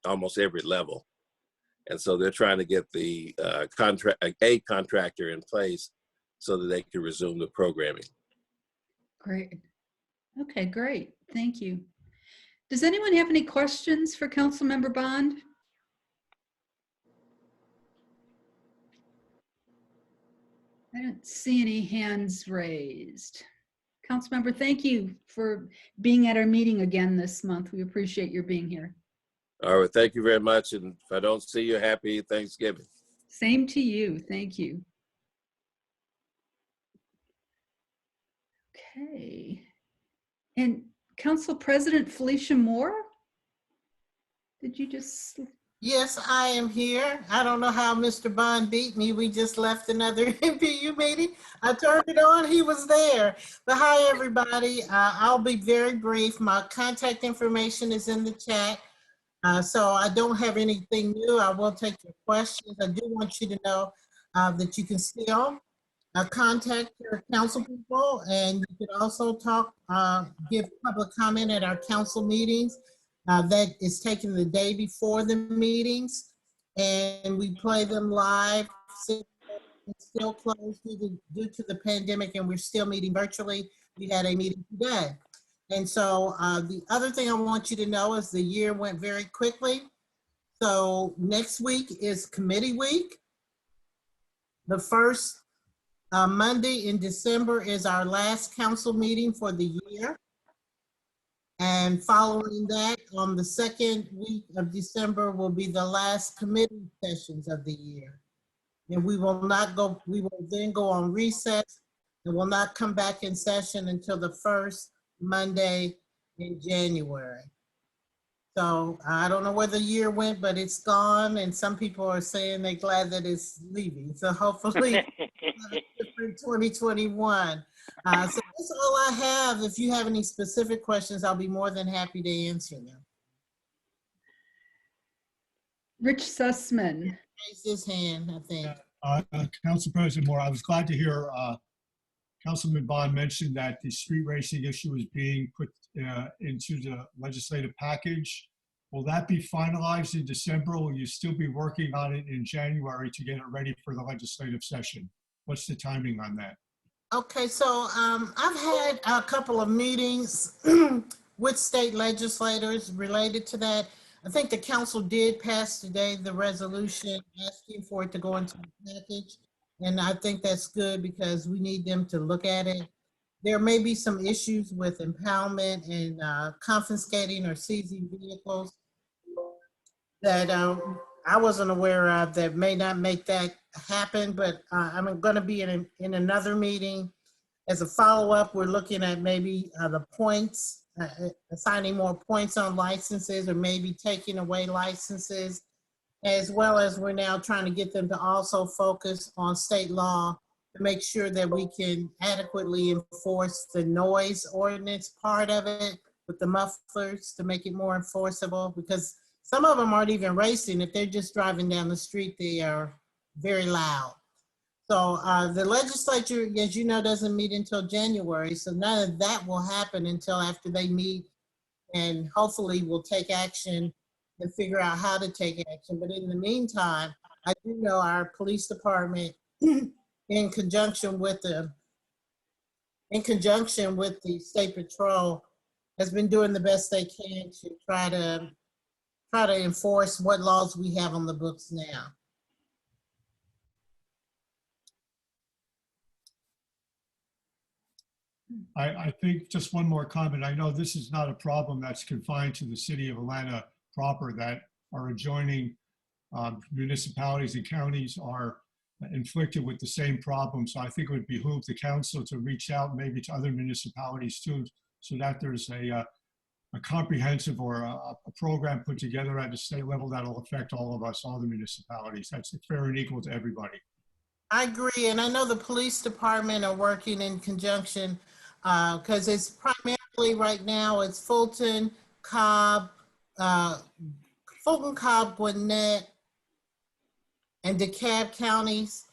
almost every level. And so they're trying to get the contractor in place so that they can resume the programming. Great. Okay, great. Thank you. Does anyone have any questions for Councilmember Bond? I don't see any hands raised. Councilmember, thank you for being at our meeting again this month. We appreciate your being here. All right, thank you very much. And if I don't see you, happy Thanksgiving. Same to you. Thank you. Okay. And Council President Felicia Moore, did you just? Yes, I am here. I don't know how Mr. Bond beat me. We just left another NPU meeting. I turned it on, he was there. But hi, everybody. I'll be very brief. My contact information is in the chat. So I don't have anything new. I will take your questions. I do want you to know that you can still contact your council people, and you can also talk, give public comment at our council meetings. That is taken the day before the meetings, and we play them live. It's still closed due to the pandemic, and we're still meeting virtually. We had a meeting today. And so the other thing I want you to know is the year went very quickly. So next week is committee week. The first Monday in December is our last council meeting for the year. And following that, on the second week of December will be the last committee sessions of the year. And we will then go on recess and will not come back in session until the first Monday in January. So I don't know where the year went, but it's gone. And some people are saying they're glad that it's leaving. So hopefully have a different 2021. So that's all I have. If you have any specific questions, I'll be more than happy to answer them. Rich Sussman. Raise his hand, I think. Council President Moore, I was glad to hear Councilman Bond mention that the street racing issue is being put into the legislative package. Will that be finalized in December, or will you still be working on it in January to get it ready for the legislative session? What's the timing on that? Okay, so I've had a couple of meetings with state legislators related to that. I think the council did pass today the resolution asking for it to go into the package. And I think that's good because we need them to look at it. There may be some issues with impoundment and confiscating or seizing vehicles that I wasn't aware of that may not make that happen, but I'm going to be in another meeting. As a follow-up, we're looking at maybe the points, assigning more points on licenses or maybe taking away licenses, as well as we're now trying to get them to also focus on state law to make sure that we can adequately enforce the noise ordinance part of it with the mufflers to make it more enforceable, because some of them aren't even racing. If they're just driving down the street, they are very loud. So the legislature, as you know, doesn't meet until January. So none of that will happen until after they meet, and hopefully we'll take action and figure out how to take action. But in the meantime, I do know our police department in conjunction with the state patrol has been doing the best they can to try to enforce what laws we have on the books now. I think just one more comment. I know this is not a problem that's confined to the city of Atlanta proper, that our adjoining municipalities and counties are inflicted with the same problem. So I think it would behoove the council to reach out maybe to other municipalities too, so that there's a comprehensive or a program put together at the state level that'll affect all of us, all the municipalities. That's fair and equal to everybody. I agree, and I know the police department are working in conjunction because it's primarily right now, it's Fulton, Cobb, Gwinnett, and DeKalb counties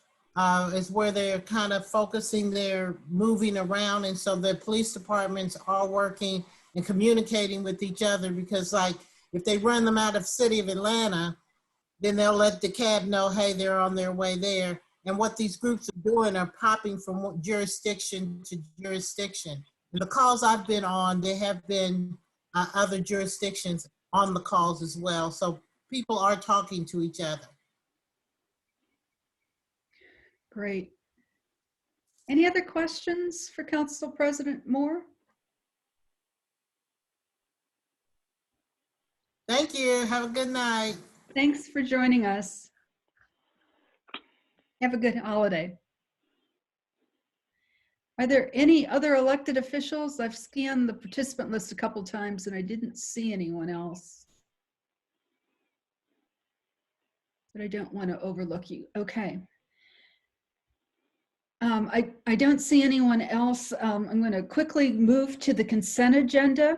is where they're kind of focusing, they're moving around, and so the police departments are working and communicating with each other, because like if they run them out of city of Atlanta, then they'll let DeKalb know, hey, they're on their way there. And what these groups are doing are popping from jurisdiction to jurisdiction. And the calls I've been on, there have been other jurisdictions on the calls as well. So people are talking to each other. Great. Any other questions for Council President Moore? Thank you. Have a good night. Thanks for joining us. Have a good holiday. Are there any other elected officials? I've scanned the participant list a couple times and I didn't see anyone else. But I don't want to overlook you. Okay. I don't see anyone else. I'm going to quickly move to the consent agenda.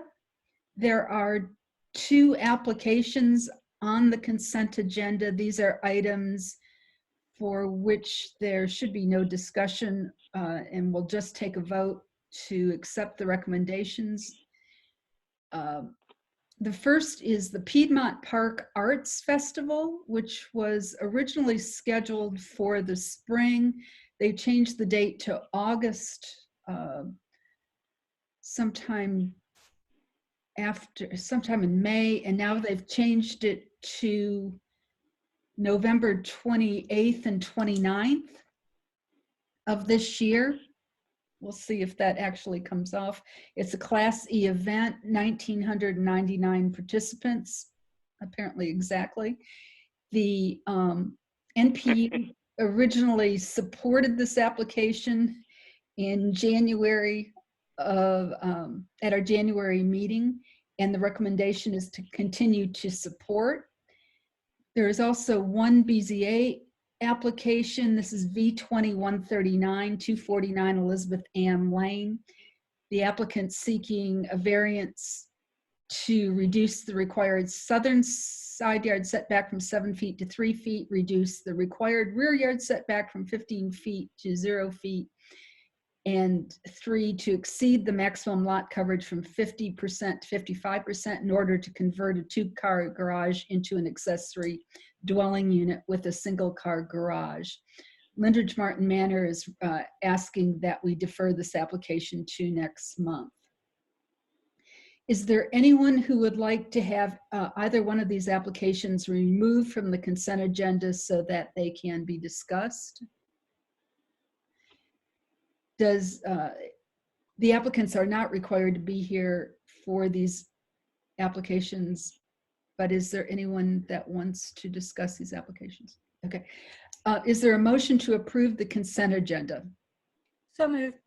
There are 2 applications on the consent agenda. These are items for which there should be no discussion, and we'll just take a vote to accept the recommendations. The first is the Piedmont Park Arts Festival, which was originally scheduled for the spring. They changed the date to August, sometime in May, and now they've changed it to November 28th and 29th of this year. We'll see if that actually comes off. It's a Class E event, 1,999 participants, apparently exactly. The NPU originally supported this application in January of, at our January meeting, and the recommendation is to continue to support. There is also one BZA application. This is V2139, 249 Elizabeth Ann Lane. The applicant seeking a variance to reduce the required southern side yard setback from 7 feet to 3 feet, reduce the required rear yard setback from 15 feet to 0 feet, and 3, to exceed the maximum lot coverage from 50% to 55% in order to convert a 2-car garage into an accessory dwelling unit with a single-car garage. Lindridge Martin Manor is asking that we defer this application to next month. Is there anyone who would like to have either one of these applications removed from the consent agenda so that they can be discussed? The applicants are not required to be here for these applications, but is there anyone that wants to discuss these applications? Okay. Is there a motion to approve the consent agenda? So moved.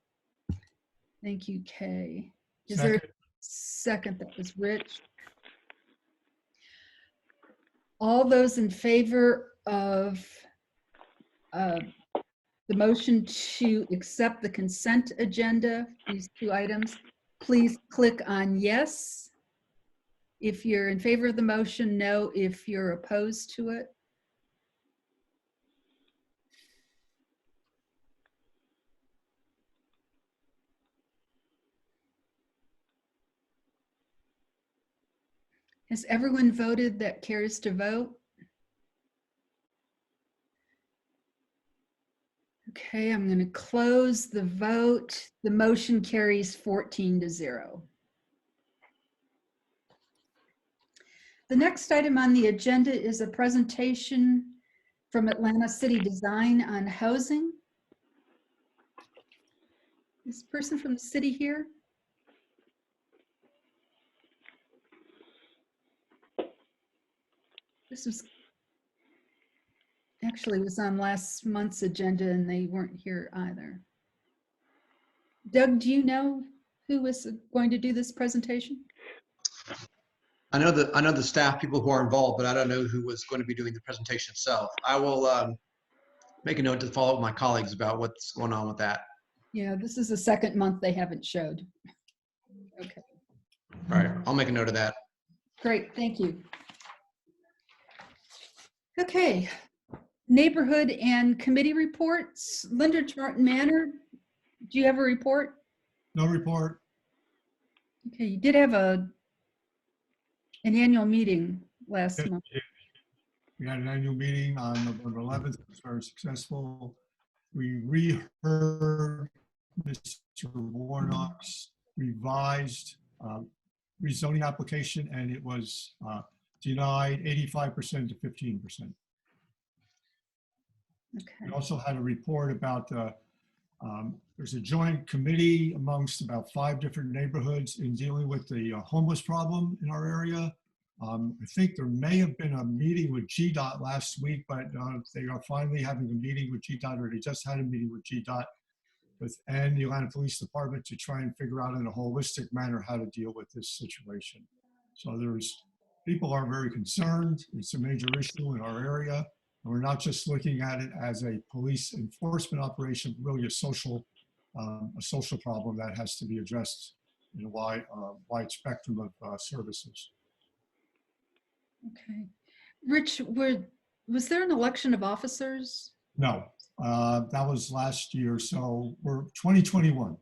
Thank you, Kay. Is Second. there a second? That was Rich. All those in favor of the motion to accept the consent agenda, these 2 items, please click on yes. If you're in favor of the motion, no. If you're opposed to it. Has everyone voted that cares to vote? Okay, I'm going to close the vote. The motion carries 14-0. The next item on the agenda is a presentation from Atlanta City Design on housing. Is the person from the city here? This was actually was on last month's agenda and they weren't here either. Doug, do you know who was going to do this presentation? I know the staff people who are involved, but I don't know who was going to be doing the presentation itself. I will make a note to follow up with my colleagues about what's going on with that. Yeah, this is the second month they haven't showed. Okay. All right, I'll make a note of that. Great, thank you. Okay, neighborhood and committee reports. Lindridge Martin Manor, do you have a report? No report. Okay, you did have an annual meeting last month. We had an annual meeting on November 11th. It was very successful. We reheard Mr. Warnock's revised rezoning application, and it was denied 85% to 15%. Okay. We also had a report about there's a joint committee amongst about 5 different neighborhoods in dealing with the homeless problem in our area. I think there may have been a meeting with GDOT last week, but they are finally having a meeting with GDOT, or they just had a meeting with GDOT and the Atlanta Police Department to try and figure out in a holistic manner how to deal with this situation. So people are very concerned. It's a major issue in our area. And we're not just looking at it as a police enforcement operation, but really a social problem that has to be addressed in a wide spectrum of services. Okay. Rich, was there an election of officers? No, that was last year. So we're 2021.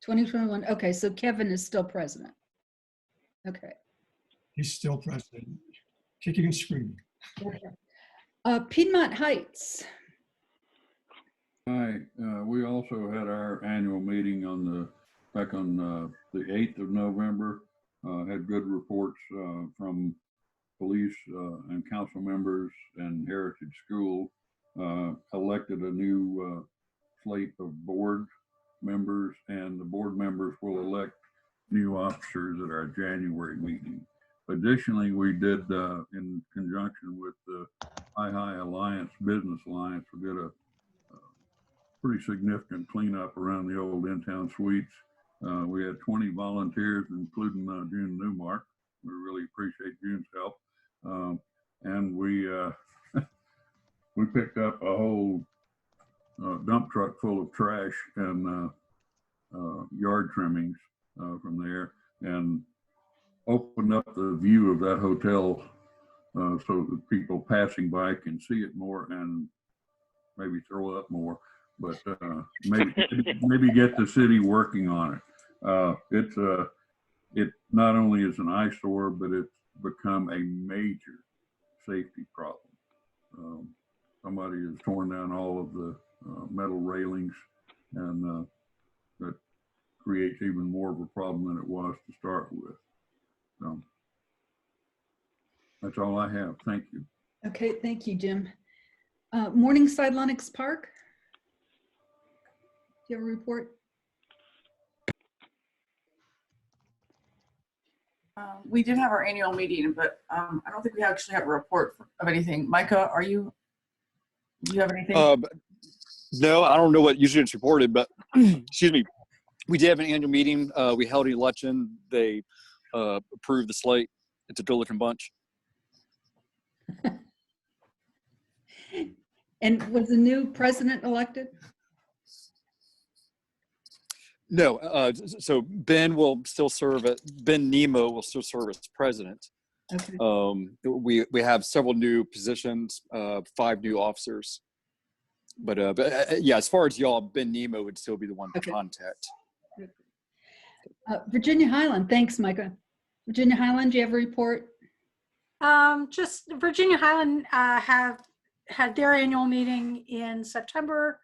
2021. Okay, so Kevin is still president. Okay. He's still president, kicking and screaming. Okay. Piedmont Heights. Hi, we also had our annual meeting back on the 8th of November. Had good reports from police and council members and Heritage School. Elected a new slate of board members, and the board members will elect new officers at our January meeting. Additionally, we did, in conjunction with the High Alliance, Business Alliance, we did a pretty significant cleanup around the old in-town suites. We had 20 volunteers, including June Newmark. We really appreciate June's help. And we we picked up a whole dump truck full of trash and yard trimmings from there. And open up the view of that hotel so that people passing by can see it more and maybe throw up more, but maybe get the city working on it. It not only is an eyesore, but it's become a major safety problem. Somebody has torn down all of the metal railings, and that creates even more of a problem than it was to start with. So that's all I have. Thank you. Okay, thank you, Jim. Morningside Lennox Park. Do you have a report? We did have our annual meeting, but I don't think we actually have a report of anything. Micah, do you have anything? No, I don't know what usually it's reported, but excuse me. We did have an annual meeting. We held an election. They approved the slate. It's a diligent bunch. And was the new president elected? No, so Ben Nemo will still serve as president. Okay. We have several new positions, 5 new officers. But yeah, as far as y'all, Ben Nemo would still be the one to contact. Virginia Highland, thanks, Micah. Virginia Highland, do you have a report? Just Virginia Highland had their annual meeting in September.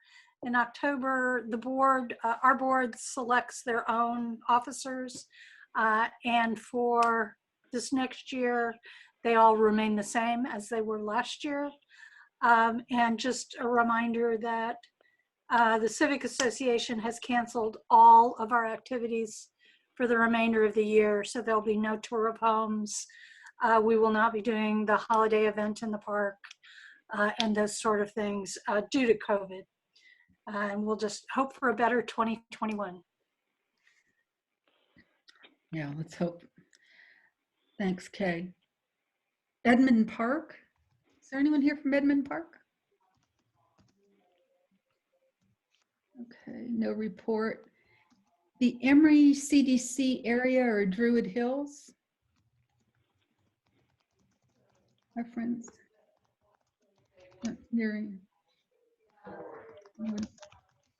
In October, the board, our board selects their own officers, and for this next year, they all remain the same as they were last year. And just a reminder that the Civic Association has canceled all of our activities for the remainder of the year, so there'll be no tour of homes. We will not be doing the holiday event in the park and those sort of things due to COVID. And we'll just hope for a better 2021. Yeah, let's hope. Thanks, Kay. Edmund Park. Is there anyone here from Edmund Park? Okay, no report. The Emory CDC area or Druid Hills? Our friends. Not hearing.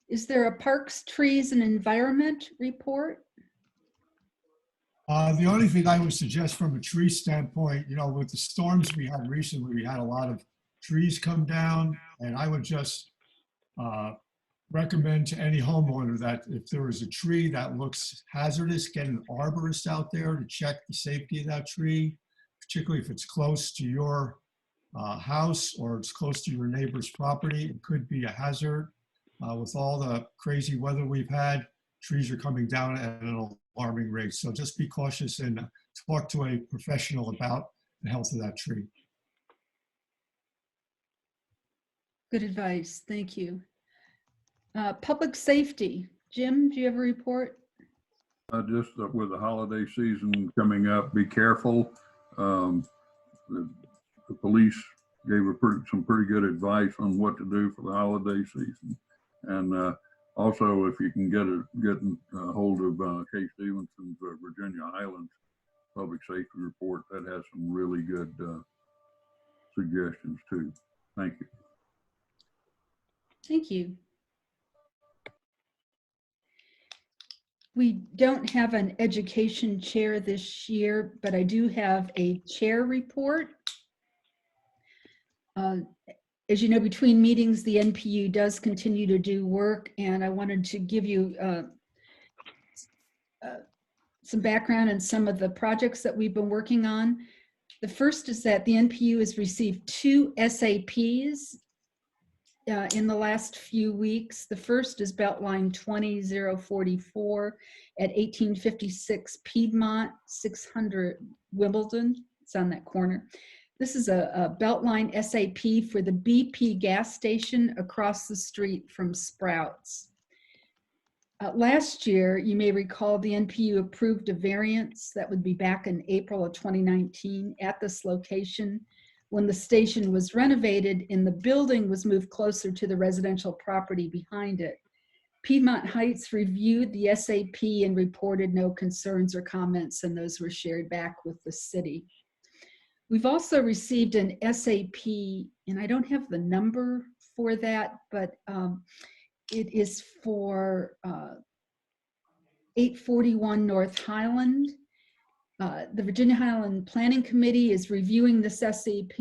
Is there a Parks, Trees, and Environment report? The only thing I would suggest from a tree standpoint, with the storms we had recently, we had a lot of trees come down, and I would just recommend to any homeowner that if there is a tree that looks hazardous, get an arborist out there to check the safety of that tree, particularly if it's close to your house or it's close to your neighbor's property. It could be a hazard. With all the crazy weather we've had, trees are coming down at an alarming rate. So just be cautious and talk to a professional about the health of that tree. Good advice, thank you. Public safety. Jim, do you have a report? Just with the holiday season coming up, be careful. The police gave some pretty good advice on what to do for the holiday season. And also, if you can get a hold of Kay Stevenson's Virginia Highlands public safety report, that has some really good suggestions too. Thank you. Thank you. We don't have an education chair this year, but I do have a chair report. As you know, between meetings, the NPU does continue to do work, and I wanted to give you some background on some of the projects that we've been working on. The first is that the NPU has received 2 SAPs in the last few weeks. The first is Beltline 20044 at 1856 Piedmont, 600 Wimbledon. It's on that corner. This is a Beltline SAP for the BP gas station across the street from Sprouts. Last year, you may recall the NPU approved a variance that would be back in April of 2019 at this location when the station was renovated and the building was moved closer to the residential property behind it. Piedmont Heights reviewed the SAP and reported no concerns or comments, and those were shared back with the city. We've also received an SAP, and I don't have the number for that, but it is for 841 North Highland. The Virginia Highland Planning Committee is reviewing this SAP,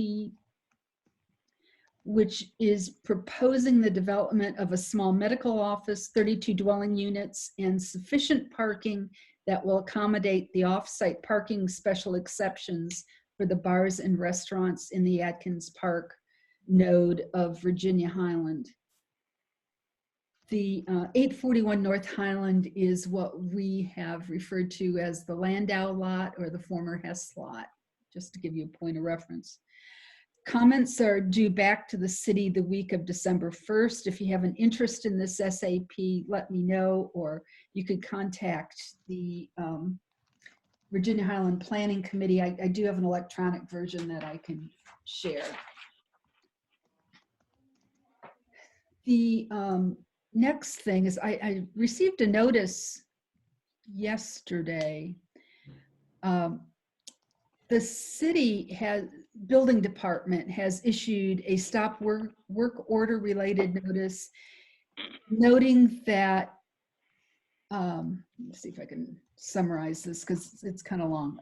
which is proposing the development of a small medical office, 32 dwelling units, and sufficient parking that will accommodate the off-site parking special exceptions for the bars and restaurants in the Atkins Park node of Virginia Highland. The 841 North Highland is what we have referred to as the Landau lot or the former Hess lot, just to give you a point of reference. Comments are due back to the city the week of December 1st. If you have an interest in this SAP, let me know, or you could contact the Virginia Highland Planning Committee. I do have an electronic version that I can share. The next thing is I received a notice yesterday. The city building department has issued a stop work order related notice noting that, let's see if I can summarize this because it's kind of long.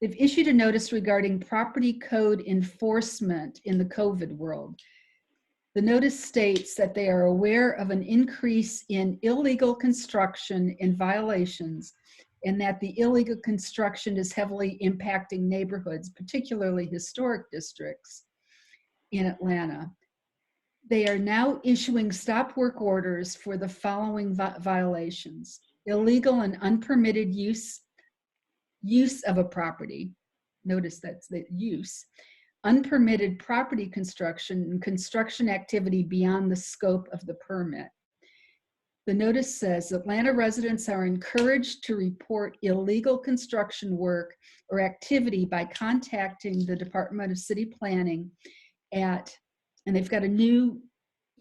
They've issued a notice regarding property code enforcement in the COVID world. The notice states that they are aware of an increase in illegal construction and violations, and that the illegal construction is heavily impacting neighborhoods, particularly historic districts in Atlanta. They are now issuing stop work orders for the following violations: illegal and unpermitted use of a property. Notice that's the use. Unpermitted property construction and construction activity beyond the scope of the permit. The notice says Atlanta residents are encouraged to report illegal construction work or activity by contacting the Department of City Planning at, and they've got a new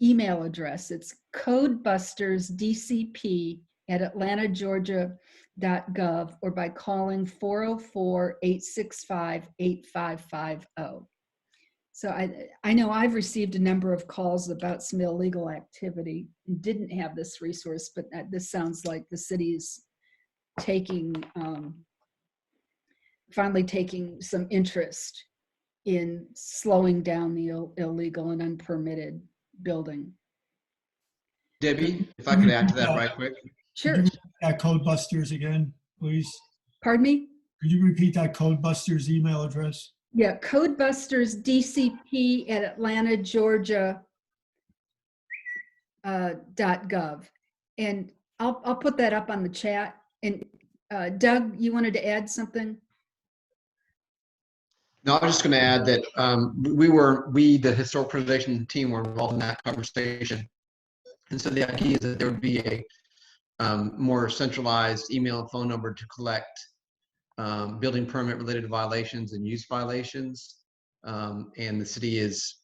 email address. It's codebustersdcp@atlantageorgia.gov or by calling 404-865-8550. So I know I've received a number of calls about some illegal activity and didn't have this resource, but this sounds like the city's taking, finally taking some interest in slowing down the illegal and unpermitted building. Debbie, if I could add to that right quick. Sure. Could you repeat that Codebusters again, please? Pardon me? Could you repeat that Codebusters email address? Yeah, codebustersdcp@atlantageorgia.gov. And I'll put that up on the chat. And Doug, you wanted to add something? No, I was just going to add that the historic preservation team, were involved in that conversation. And so the idea is that there would be a more centralized email and phone number to collect building permit related violations and use violations. And the city is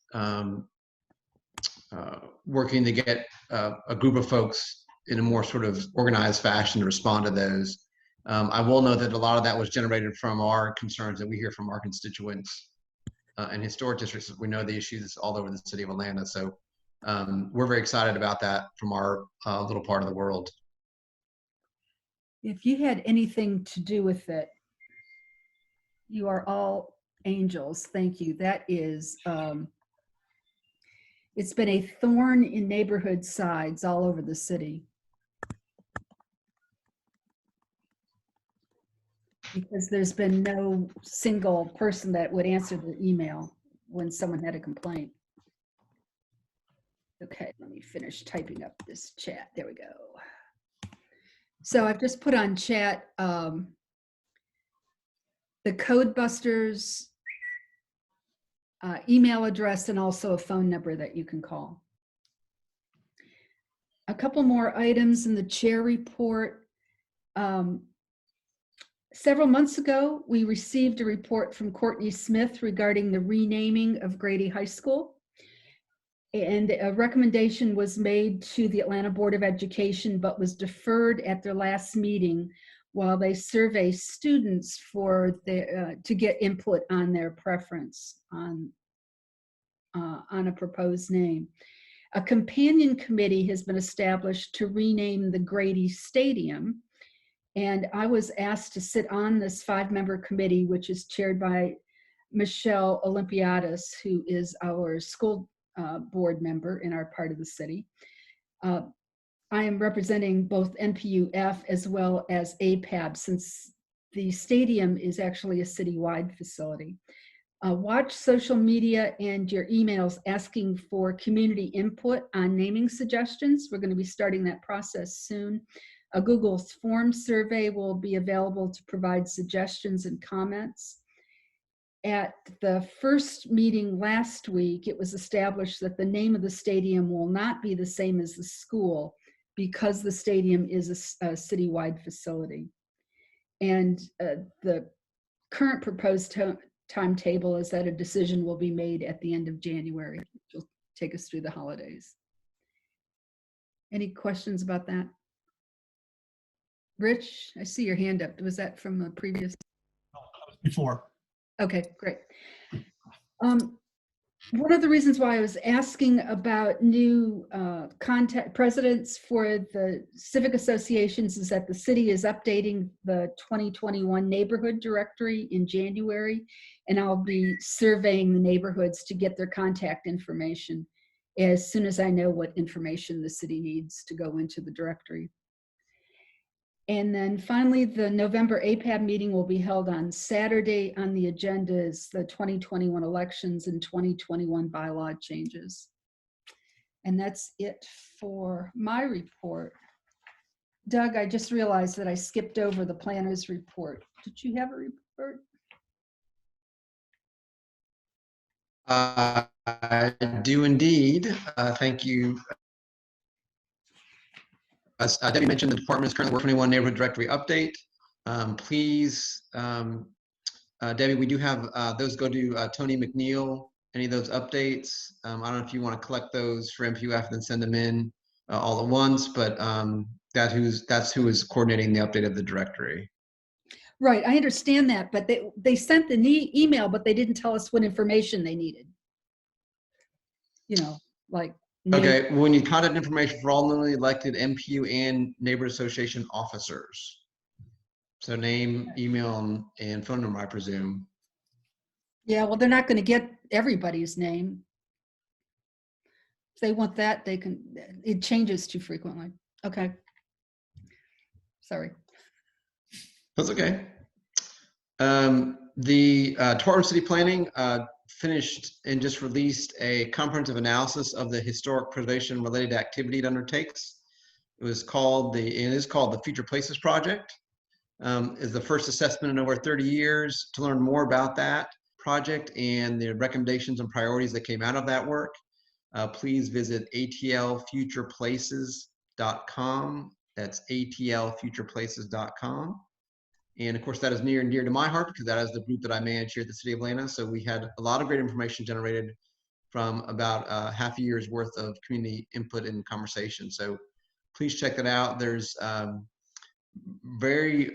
working to get a group of folks in a more sort of organized fashion to respond to those. I will note that a lot of that was generated from our concerns that we hear from our constituents and historic districts. We know the issues all over the city of Atlanta. So we're very excited about that from our little part of the world. If you had anything to do with it, you are all angels. Thank you. That is, it's been a thorn in neighborhood sides all over the city. Because there's been no single person that would answer the email when someone had a complaint. Okay, let me finish typing up this chat. There we go. So I've just put on chat the Codebusters email address and also a phone number that you can call. A couple more items in the chair report. Several months ago, we received a report from Courtney Smith regarding the renaming of Grady High School. And a recommendation was made to the Atlanta Board of Education, but was deferred at their last meeting while they survey students for their, to get input on their preference on a proposed name. A companion committee has been established to rename the Grady Stadium. And I was asked to sit on this 5-member committee, which is chaired by Michelle Olympiadis, who is our school board member in our part of the city. I am representing both NPU-F as well as APAB, since the stadium is actually a citywide facility. Watch social media and your emails asking for community input on naming suggestions. We're going to be starting that process soon. A Google Form survey will be available to provide suggestions and comments. At the first meeting last week, it was established that the name of the stadium will not be the same as the school because the stadium is a citywide facility. And the current proposed timetable is that a decision will be made at the end of January, which will take us through the holidays. Any questions about that? Rich, I see your hand up. Was that from the previous? Before. Okay, great. One of the reasons why I was asking about new contact presidents for the civic associations is that the city is updating the 2021 neighborhood directory in January, and I'll be surveying the neighborhoods to get their contact information as soon as I know what information the city needs to go into the directory. And then finally, the November APAB meeting will be held on Saturday. On the agenda is the 2021 elections and 2021 bylaw changes. And that's it for my report. Doug, I just realized that I skipped over the planner's report. Did you have a report? I do indeed. Thank you. As Debbie mentioned, the department is currently working on 21 neighborhood directory update. Please, Debbie, we do have those go to Tony McNeil, any of those updates. I don't know if you want to collect those for NPU-F and then send them in all at once, but that's who is coordinating the update of the directory. Right, I understand that, but they sent the email, but they didn't tell us what information they needed. You know, like okay, we need contact information for all newly elected NPU and neighborhood association officers. So name, email, and phone number, I presume. Yeah, well, they're not going to get everybody's name. If they want that, they can. It changes too frequently. Okay. Sorry. That's okay. The Department of City Planning finished and just released a comprehensive analysis of the historic preservation related activity it undertakes. It is called the Future Places Project. Is the first assessment in over 30 years. To learn more about that project and the recommendations and priorities that came out of that work, please visit atlfutureplaces.com. That's atlfutureplaces.com. And of course, that is near and dear to my heart because that is the group that I manage here at the City of Atlanta. So we had a lot of great information generated from about half a year's worth of community input and conversation. So please check that out. There's very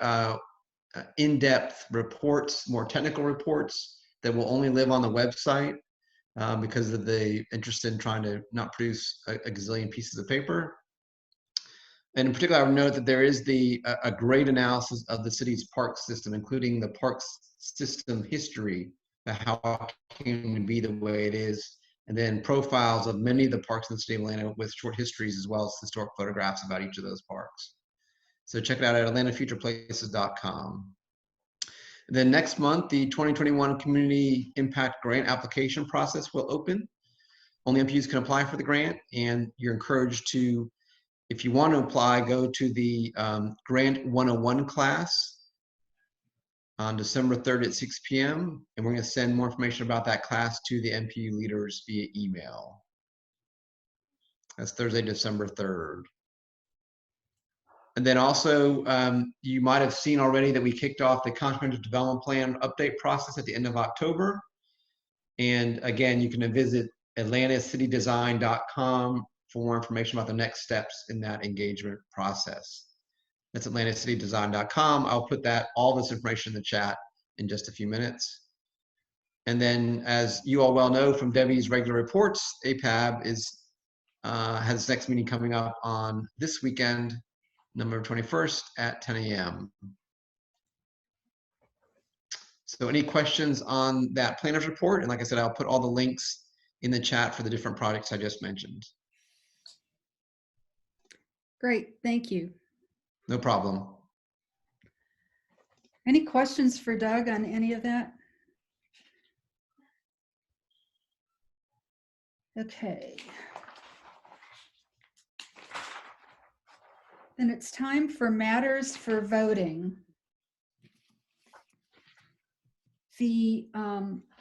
in-depth reports, more technical reports that will only live on the website because of the interest in trying to not produce a gazillion pieces of paper. And in particular, I would note that there is a great analysis of the city's park system, including the parks system history, how it came to be the way it is, and then profiles of many of the parks in the city of Atlanta with short histories as well as historic photographs about each of those parks. So check it out at atlantafutureplaces.com. Then next month, the 2021 Community Impact Grant application process will open. Only MPUs can apply for the grant, and you're encouraged to, if you want to apply, go to the Grant 101 class on December 3rd at 6 p.m. And we're going to send more information about that class to the MPU leaders via email. That's Thursday, December 3rd. And then also, you might have seen already that we kicked off the comprehensive development plan update process at the end of October. And again, you can visit atlantacitydesign.com for more information about the next steps in that engagement process. That's atlantacitydesign.com. I'll put all this information in the chat in just a few minutes. And then, as you all well know from Debbie's regular reports, APAB has its next meeting coming up on this weekend, November 21st at 10 a.m. So any questions on that planner's report? And like I said, I'll put all the links in the chat for the different projects I just mentioned. Great, thank you. No problem. Any questions for Doug on any of that? Okay. Then it's time for matters for voting. The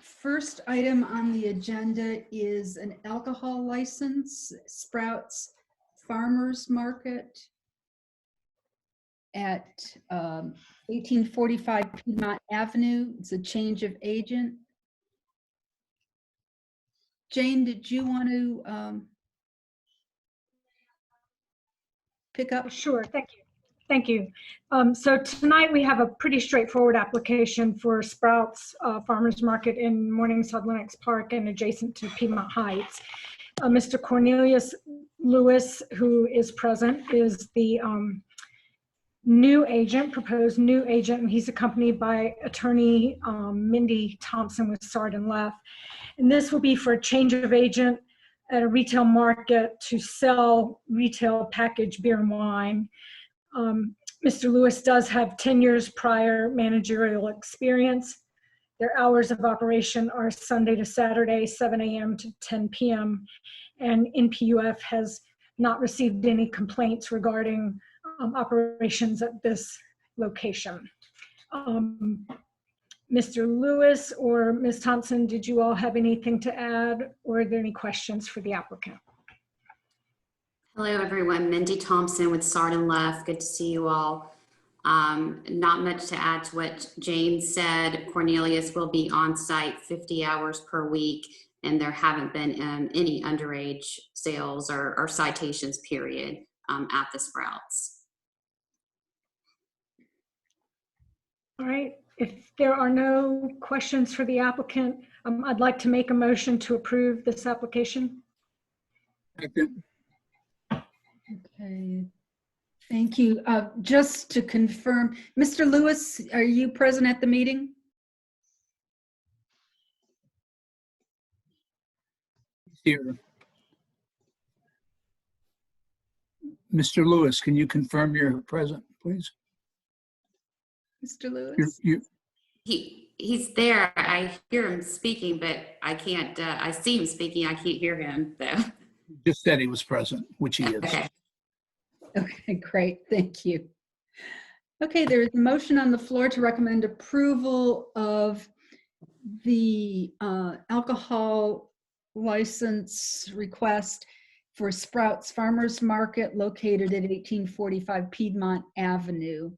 first item on the agenda is an alcohol license, Sprouts Farmers Market at 1845 Piedmont Avenue. It's a change of agent. Jane, did you want to pick up? Sure, thank you. Thank you. So tonight we have a pretty straightforward application for Sprouts Farmers Market in Morningside Lenox Park and adjacent to Piedmont Heights. Mr. Cornelius Lewis, who is present, is the new agent, proposed new agent, and he's accompanied by attorney Mindy Thompson with Sard and Leff. And this will be for a change of agent at a retail market to sell retail packaged beer and wine. Mr. Lewis does have 10 years prior managerial experience. Their hours of operation are Sunday to Saturday, 7 a.m. to 10 p.m. And NPU-F has not received any complaints regarding operations at this location. Mr. Lewis or Ms. Thompson, did you all have anything to add, or are there any questions for the applicant? Hello, everyone. Mindy Thompson with Sard and Leff. Good to see you all. Not much to add to what Jane said. Cornelius will be on site 50 hours per week, and there haven't been any underage sales or citations, period, at the Sprouts. All right. If there are no questions for the applicant, I'd like to make a motion to approve this application. Okay, thank you. Just to confirm, Mr. Lewis, are you present at the meeting? Here. Mr. Lewis, can you confirm you're present, please? Mr. Lewis? He's there. I hear him speaking, but I can't, I see him speaking. I can't hear him though. Just said he was present, which he is. Okay. Okay, great, thank you. Okay, there is a motion on the floor to recommend approval of the alcohol license request for Sprouts Farmers Market located at 1845 Piedmont Avenue.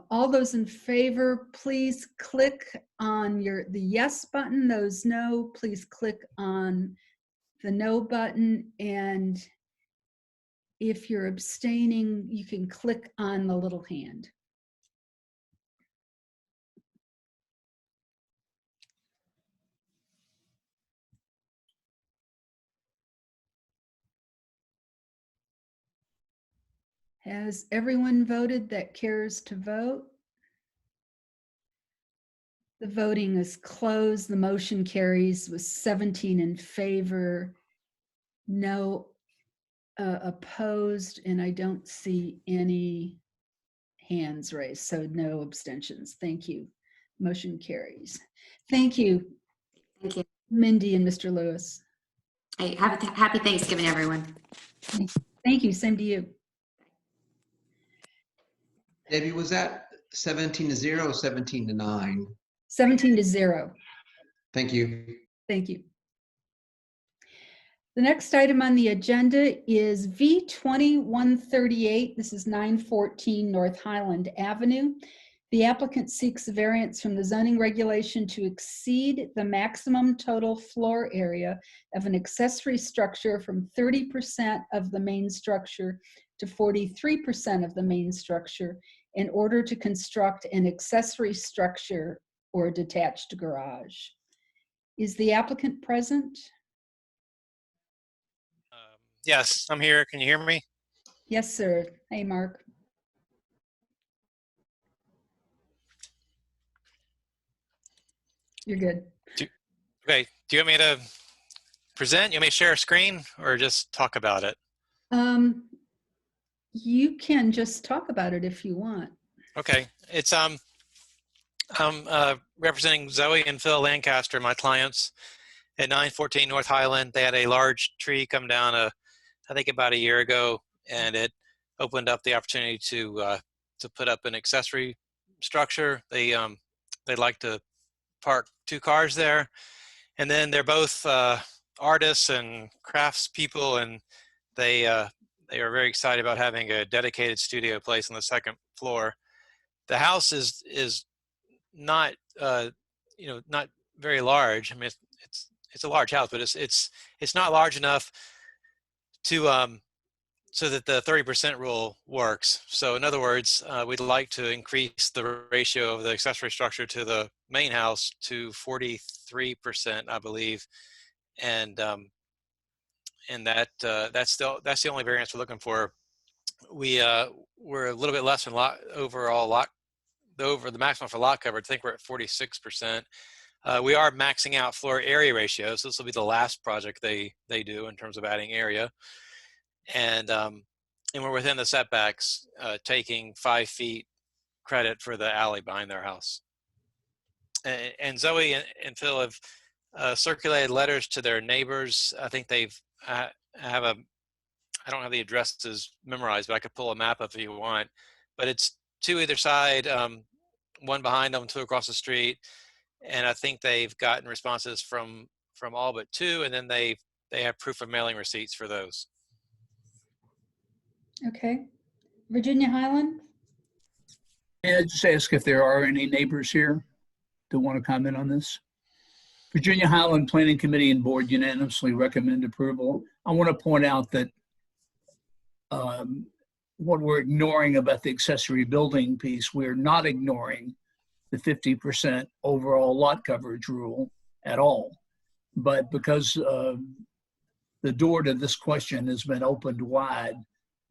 All those in favor, please click on the yes button. Those no, please click on the no button. And if you're abstaining, you can click on the little hand. Has everyone voted that cares to vote? The voting is closed. The motion carries with 17 in favor, no opposed, and I don't see any hands raised, so no abstentions. Thank you. Motion carries. Thank you. Thank you. Mindy and Mr. Lewis. Hey, happy Thanksgiving, everyone. Thank you. Same to you. Debbie, was that 17-0 or 17-9? 17-0. Thank you. Thank you. The next item on the agenda is V2138. This is 914 North Highland Avenue. The applicant seeks a variance from the zoning regulation to exceed the maximum total floor area of an accessory structure from 30% of the main structure to 43% of the main structure in order to construct an accessory structure or a detached garage. Is the applicant present? Yes, I'm here. Can you hear me? Yes, sir. Hey, Mark. You're good. Okay. Do you want me to present? You want me to share a screen or just talk about it? You can just talk about it if you want. Okay. It's I'm representing Zoe and Phil Lancaster, my clients, at 914 North Highland. They had a large tree come down, I think about a year ago, and it opened up the opportunity to put up an accessory structure. They like to park 2 cars there, and then they're both artists and craftspeople, and they are very excited about having a dedicated studio place on the 2nd floor. The house is not not very large. I mean, it's a large house, but it's not large enough to so that the 30% rule works. So in other words, we'd like to increase the ratio of the accessory structure to the main house to 43%, I believe, and that's the only variance we're looking for. We're a little bit less than over the maximum for lot coverage. I think we're at 46%. We are maxing out floor area ratios. So this will be the last project they do in terms of adding area, and we're within the setbacks, taking 5 feet credit for the alley behind their house. And Zoe and Phil have circulated letters to their neighbors. I think they've I don't have the addresses memorized, but I could pull a map up if you want. But it's 2 either side, 1 behind them, 2 across the street. And I think they've gotten responses from all but 2, and then they have proof of mailing receipts for those. Okay. Virginia Highland? May I just ask if there are any neighbors here that want to comment on this? Virginia Highland Planning Committee and Board unanimously recommend approval. I want to point out that what we're ignoring about the accessory building piece, we're not ignoring the 50% overall lot coverage rule at all. But because the door to this question has been opened wide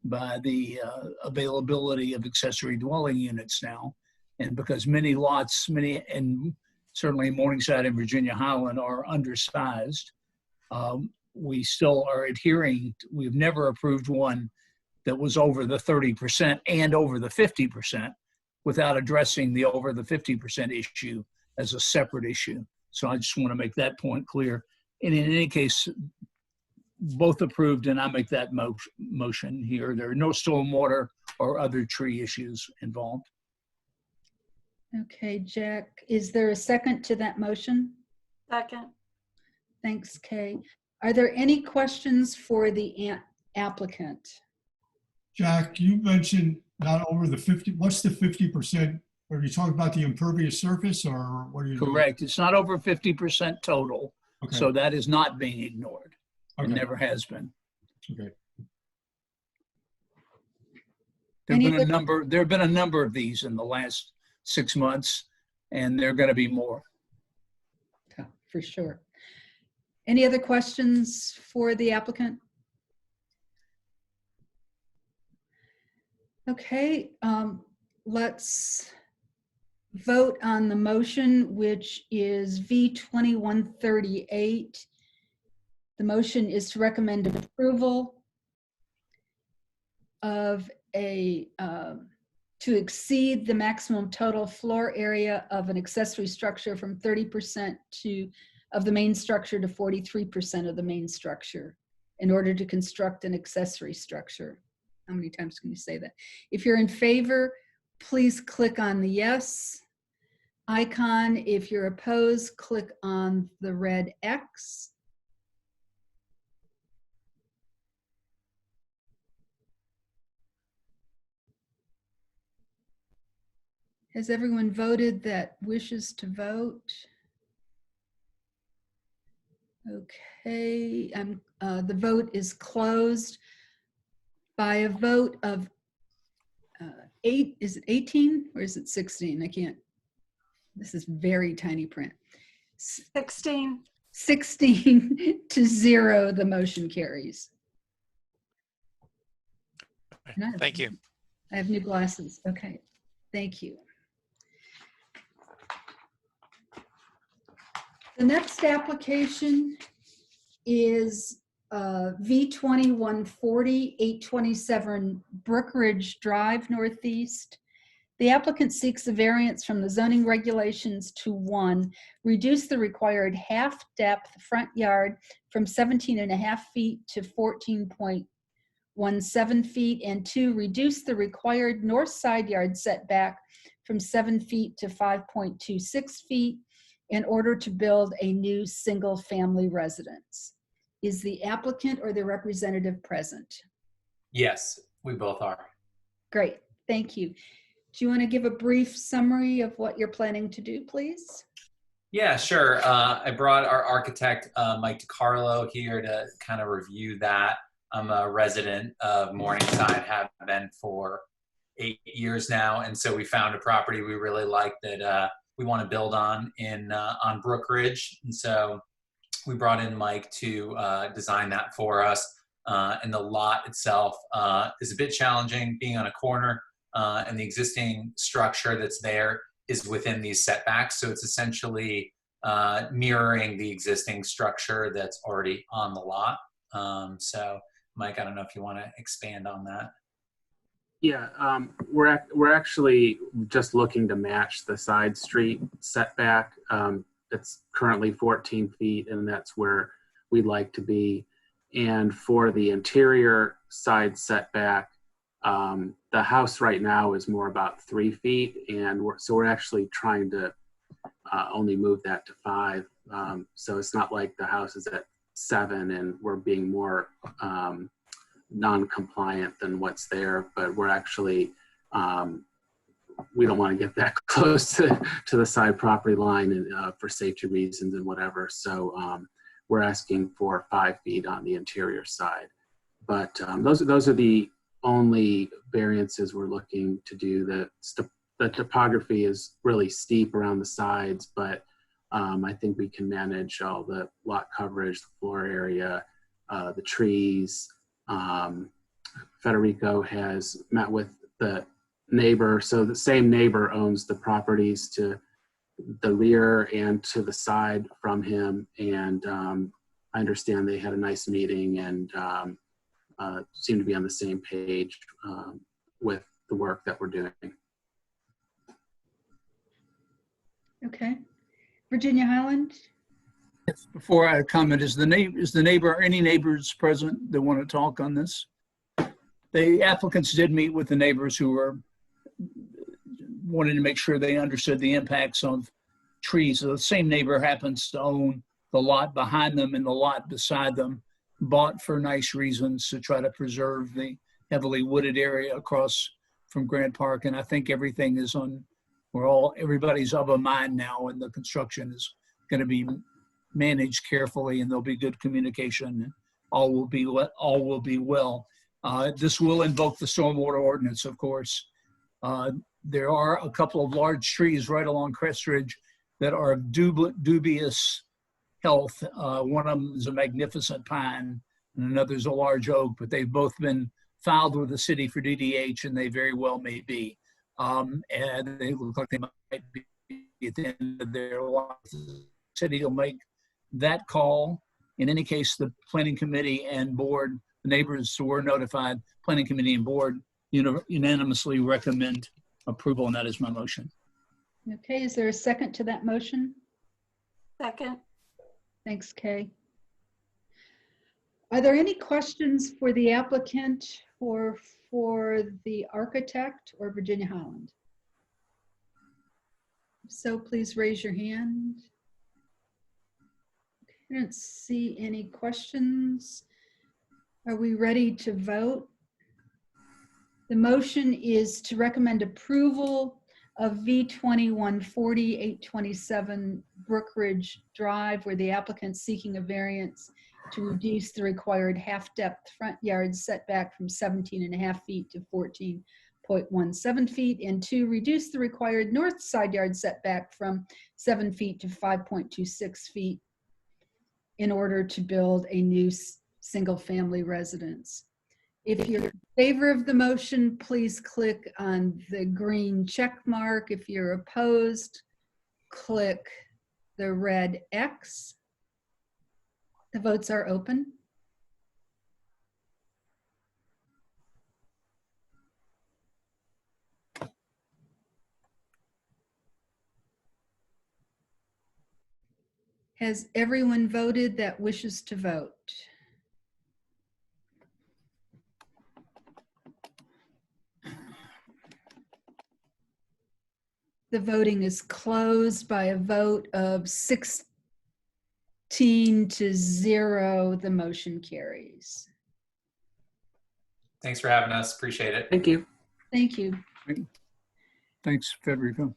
by the availability of accessory dwelling units now, and because many lots, and certainly Morningside and Virginia Highland are undersized, we still are adhering. We've never approved one that was over the 30% and over the 50% without addressing the over the 50% issue as a separate issue. So I just want to make that point clear. And in any case, both approved, and I make that motion here. There are no stormwater or other tree issues involved. Okay, Jack, is there a second to that motion? Second. Thanks, Kay. Are there any questions for the applicant? Jack, you mentioned not over the 50, what's the 50%? Are you talking about the impervious surface or what are you Correct. It's not over 50% total. Okay. So that is not being ignored. Okay. It never has been. Okay. There have been a number of these in the last 6 months, and there are going to be more. Yeah, for sure. Any other questions for the applicant? Okay, let's vote on the motion, which is V2138. The motion is to recommend approval of to exceed the maximum total floor area of an accessory structure from 30% of the main structure to 43% of the main structure in order to construct an accessory structure. How many times can you say that? If you're in favor, please click on the yes icon. If you're opposed, click on the red X. Has everyone voted that wishes to vote? Okay, the vote is closed by a vote of 8, is it 18 or is it 16? I can't, this is very tiny print. 16. 16 to 0, the motion carries. Thank you. I have new glasses. Okay, thank you. The next application is V2140 827 Brookridge Drive Northeast. The applicant seeks a variance from the zoning regulations to 1, reduce the required half-depth front yard from 17.5 feet to 14.17 feet, and 2, reduce the required north side yard setback from 7 feet to 5.26 feet in order to build a new single-family residence. Is the applicant or the representative present? Yes, we both are. Great, thank you. Do you want to give a brief summary of what you're planning to do, please? Yeah, sure. I brought our architect, Mike DiCarlo, here to kind of review that. I'm a resident of Morningside, have been for 8 years now. And so we found a property we really like that we want to build on Brookridge. And so we brought in Mike to design that for us. And the lot itself is a bit challenging, being on a corner, and the existing structure that's there is within these setbacks. So it's essentially mirroring the existing structure that's already on the lot. So Mike, I don't know if you want to expand on that. Yeah, we're actually just looking to match the side street setback. It's currently 14 feet, and that's where we'd like to be. And for the interior side setback, the house right now is more about 3 feet, and we're actually trying to only move that to 5. So it's not like the house is at 7 and we're being more non-compliant than what's there, but we're actually we don't want to get that close to the side property line and, for safety reasons and whatever. So we're asking for 5 feet on the interior side. But those are the only variances we're looking to do. The topography is really steep around the sides, but I think we can manage all the lot coverage, the floor area, the trees. Federico has met with the neighbor, so the same neighbor owns the properties to the rear and to the side from him, and I understand they had a nice meeting and seem to be on the same page with the work that we're doing. Okay, Virginia Highland. Yes, before I comment, is the neighbor, any neighbors present that want to talk on this? The applicants did meet with the neighbors who were wanting to make sure they understood the impacts of trees. So the same neighbor happens to own the lot behind them and the lot beside them, bought for nice reasons to try to preserve the heavily wooded area across from Grant Park. And I think everything is everybody's of a mind now, and the construction is going to be managed carefully, and there'll be good communication. All will be well. This will invoke the stormwater ordinance, of course. There are a couple of large trees right along Crest Ridge that are of dubious health. One of them is a magnificent pine, and another is a large oak, but they've both been filed with the city for DDH, and they very well may be. And they look like they might be at the end of their life. The city will make that call. In any case, the planning committee and board, the neighbors who were notified, planning committee and board unanimously recommend approval, and that is my motion. Okay, is there a second to that motion? Second. Thanks, Kay. Are there any questions for the applicant or for the architect or Virginia Highland? If so, please raise your hand. I don't see any questions. Are we ready to vote? The motion is to recommend approval of V2140 827 Brookridge Drive, where the applicant's seeking a variance to reduce the required half-depth front yard setback from 17.5 feet to 14.17 feet, and to reduce the required north side yard setback from 7 feet to 5.26 feet in order to build a new single-family residence. If you're in favor of the motion, please click on the green check mark. If you're opposed, click the red X. The votes are open. Has everyone voted that wishes to vote? The voting is closed by a vote of 16 to 0. The motion carries. Thanks for having us. Appreciate it. Thank you. Thank you. Thanks, Federico.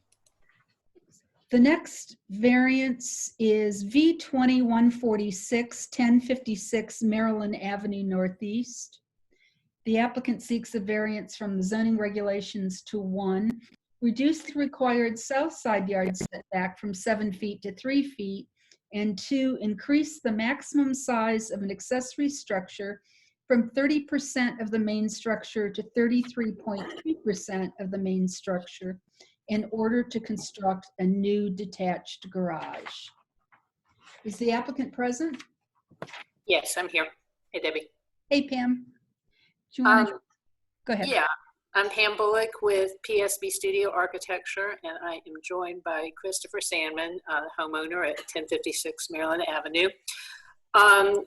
The next variance is V2146 1056 Maryland Avenue Northeast. The applicant seeks a variance from the zoning regulations to 1, reduce the required south side yard setback from 7 feet to 3 feet, and 2, increase the maximum size of an accessory structure from 30% of the main structure to 33.2% of the main structure in order to construct a new detached garage. Is the applicant present? Yes, I'm here. Hey, Debbie. Hey, Pam. Do you want to go ahead? Yeah, I'm Pam Bullock with PSB Studio Architecture, and I am joined by Christopher Sandman, homeowner at 1056 Maryland Avenue.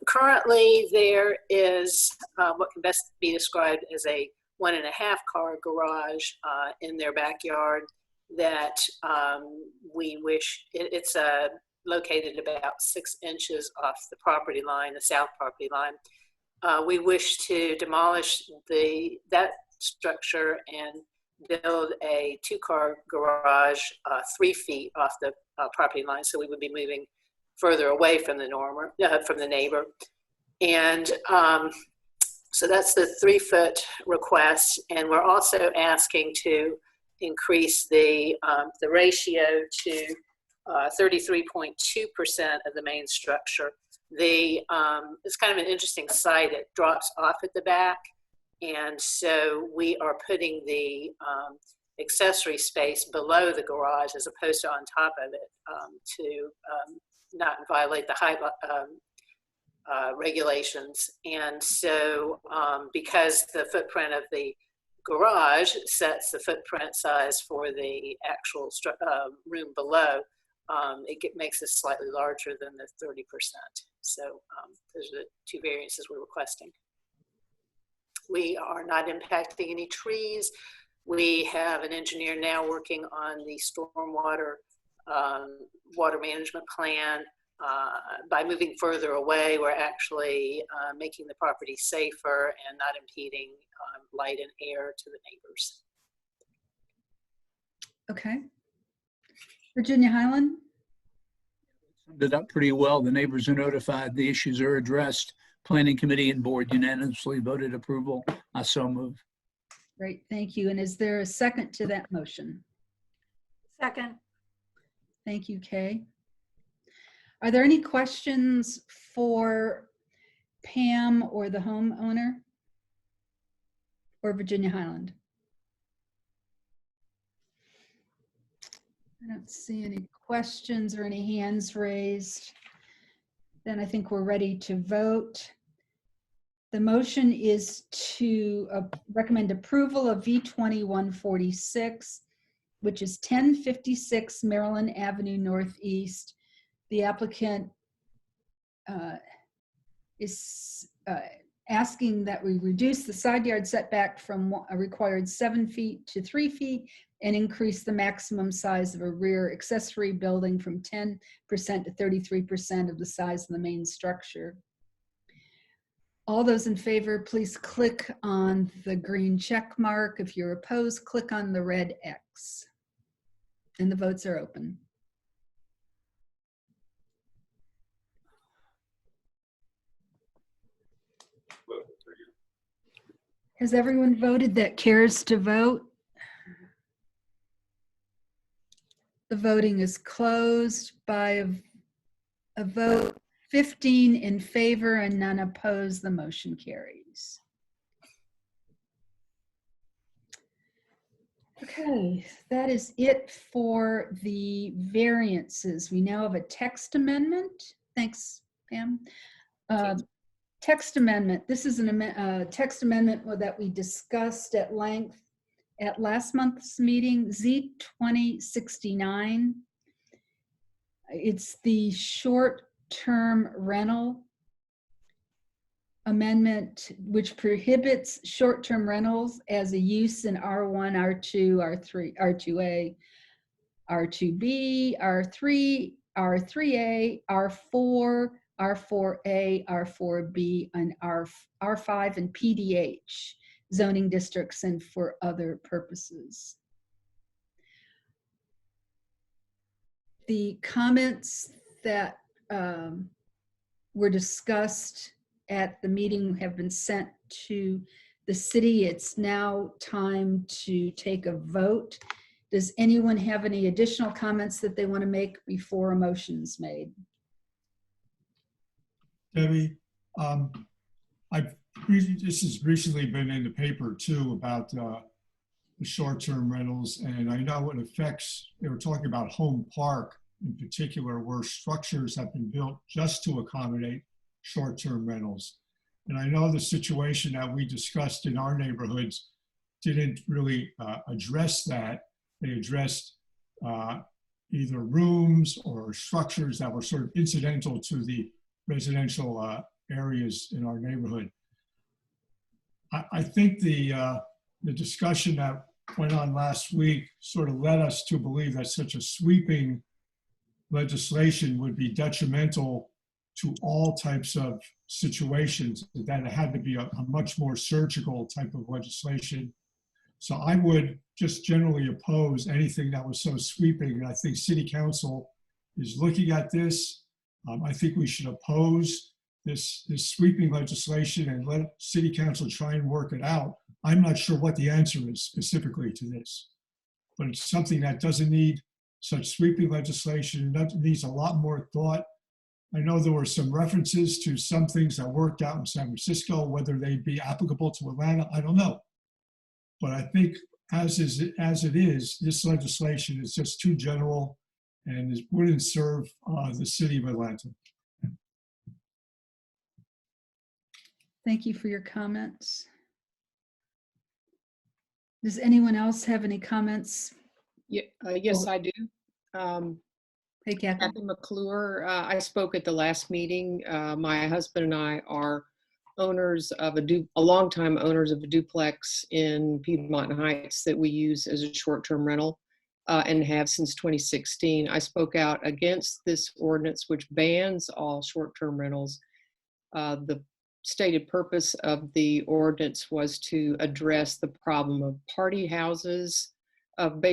Currently, there is what can best be described as a 1.5-car garage in their backyard that we wish, it's located about 6 inches off the property line, the south property line. We wish to demolish that structure and build a 2-car garage 3 feet off the property line, so we would be moving further away from the neighbor. And so that's the 3-foot request, and we're also asking to increase the ratio to 33.2% of the main structure. It's kind of an interesting site. It drops off at the back, and so we are putting the accessory space below the garage as opposed to on top of it to not violate the height regulations. And so because the footprint of the garage sets the footprint size for the actual room below, it makes it slightly larger than the 30%. So those are the 2 variances we're requesting. We are not impacting any trees. We have an engineer now working on the stormwater water management plan. By moving further away, we're actually making the property safer and not impeding light and air to the neighbors. Okay. Virginia Highland? Summed it up pretty well. The neighbors are notified. The issues are addressed. Planning committee and board unanimously voted approval. I so move. Great, thank you. And is there a second to that motion? Second. Thank you, Kay. Are there any questions for Pam or the homeowner or Virginia Highland? I don't see any questions or any hands raised. Then I think we're ready to vote. The motion is to recommend approval of V2146, which is 1056 Maryland Avenue Northeast. The applicant is asking that we reduce the side yard setback from a required 7 feet to 3 feet and increase the maximum size of a rear accessory building from 10% to 33% of the size of the main structure. All those in favor, please click on the green check mark. If you're opposed, click on the red X. And the votes are open. Has everyone voted that cares to vote? The voting is closed by a vote 15 in favor and none opposed. The motion carries. Okay, that is it for the variances. We now have a text amendment. Thanks, Pam. Text amendment. This is a text amendment that we discussed at length at last month's meeting, Z2069. It's the short-term rental amendment, which prohibits short-term rentals as a use in R1, R2, R3, R2A, R2B, R3, R3A, R4, R4A, R4B, and R5 and PDH zoning districts and for other purposes. The comments that were discussed at the meeting have been sent to the city. It's now time to take a vote. Does anyone have any additional comments that they want to make before a motion is made? Debbie, this has recently been in the paper too about the short-term rentals, and I know it affects, they were talking about Home Park in particular, where structures have been built just to accommodate short-term rentals. And I know the situation that we discussed in our neighborhoods didn't really address that. They addressed either rooms or structures that were sort of incidental to the residential areas in our neighborhood. I think the discussion that went on last week sort of led us to believe that such a sweeping legislation would be detrimental to all types of situations, that it had to be a much more surgical type of legislation. So I would just generally oppose anything that was so sweeping. And I think City Council is looking at this. I think we should oppose this sweeping legislation and let City Council try and work it out. I'm not sure what the answer is specifically to this, but it's something that doesn't need such sweeping legislation. That needs a lot more thought. I know there were some references to some things that worked out in San Francisco, whether they'd be applicable to Atlanta, I don't know. But I think as it is, this legislation is just too general and it wouldn't serve the city of Atlanta. Thank you for your comments. Does anyone else have any comments? Yeah, yes, I do. Hey, Kathy McClure. I spoke at the last meeting. My husband and I are owners of longtime owners of a duplex in Piedmont Heights that we use as a short-term rental and have since 2016. I spoke out against this ordinance, which bans all short-term rentals. The stated purpose of the ordinance was to address the problem of party houses, of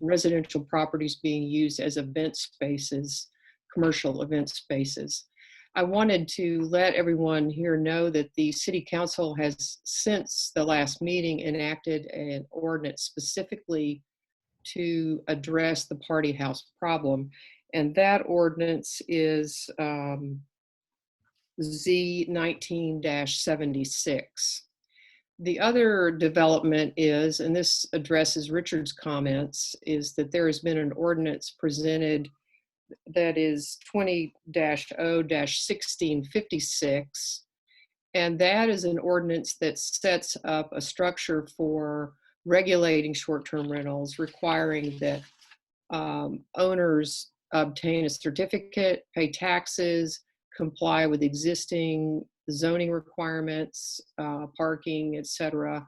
residential properties being used as event spaces, commercial event spaces. I wanted to let everyone here know that the City Council has, since the last meeting, enacted an ordinance specifically to address the party house problem. And that ordinance is Z19-76. The other development is, and this addresses Richard's comments, is that there has been an ordinance presented that is 20-0-1656. And that is an ordinance that sets up a structure for regulating short-term rentals, requiring that owners obtain a certificate, pay taxes, comply with existing zoning requirements, parking, etc.,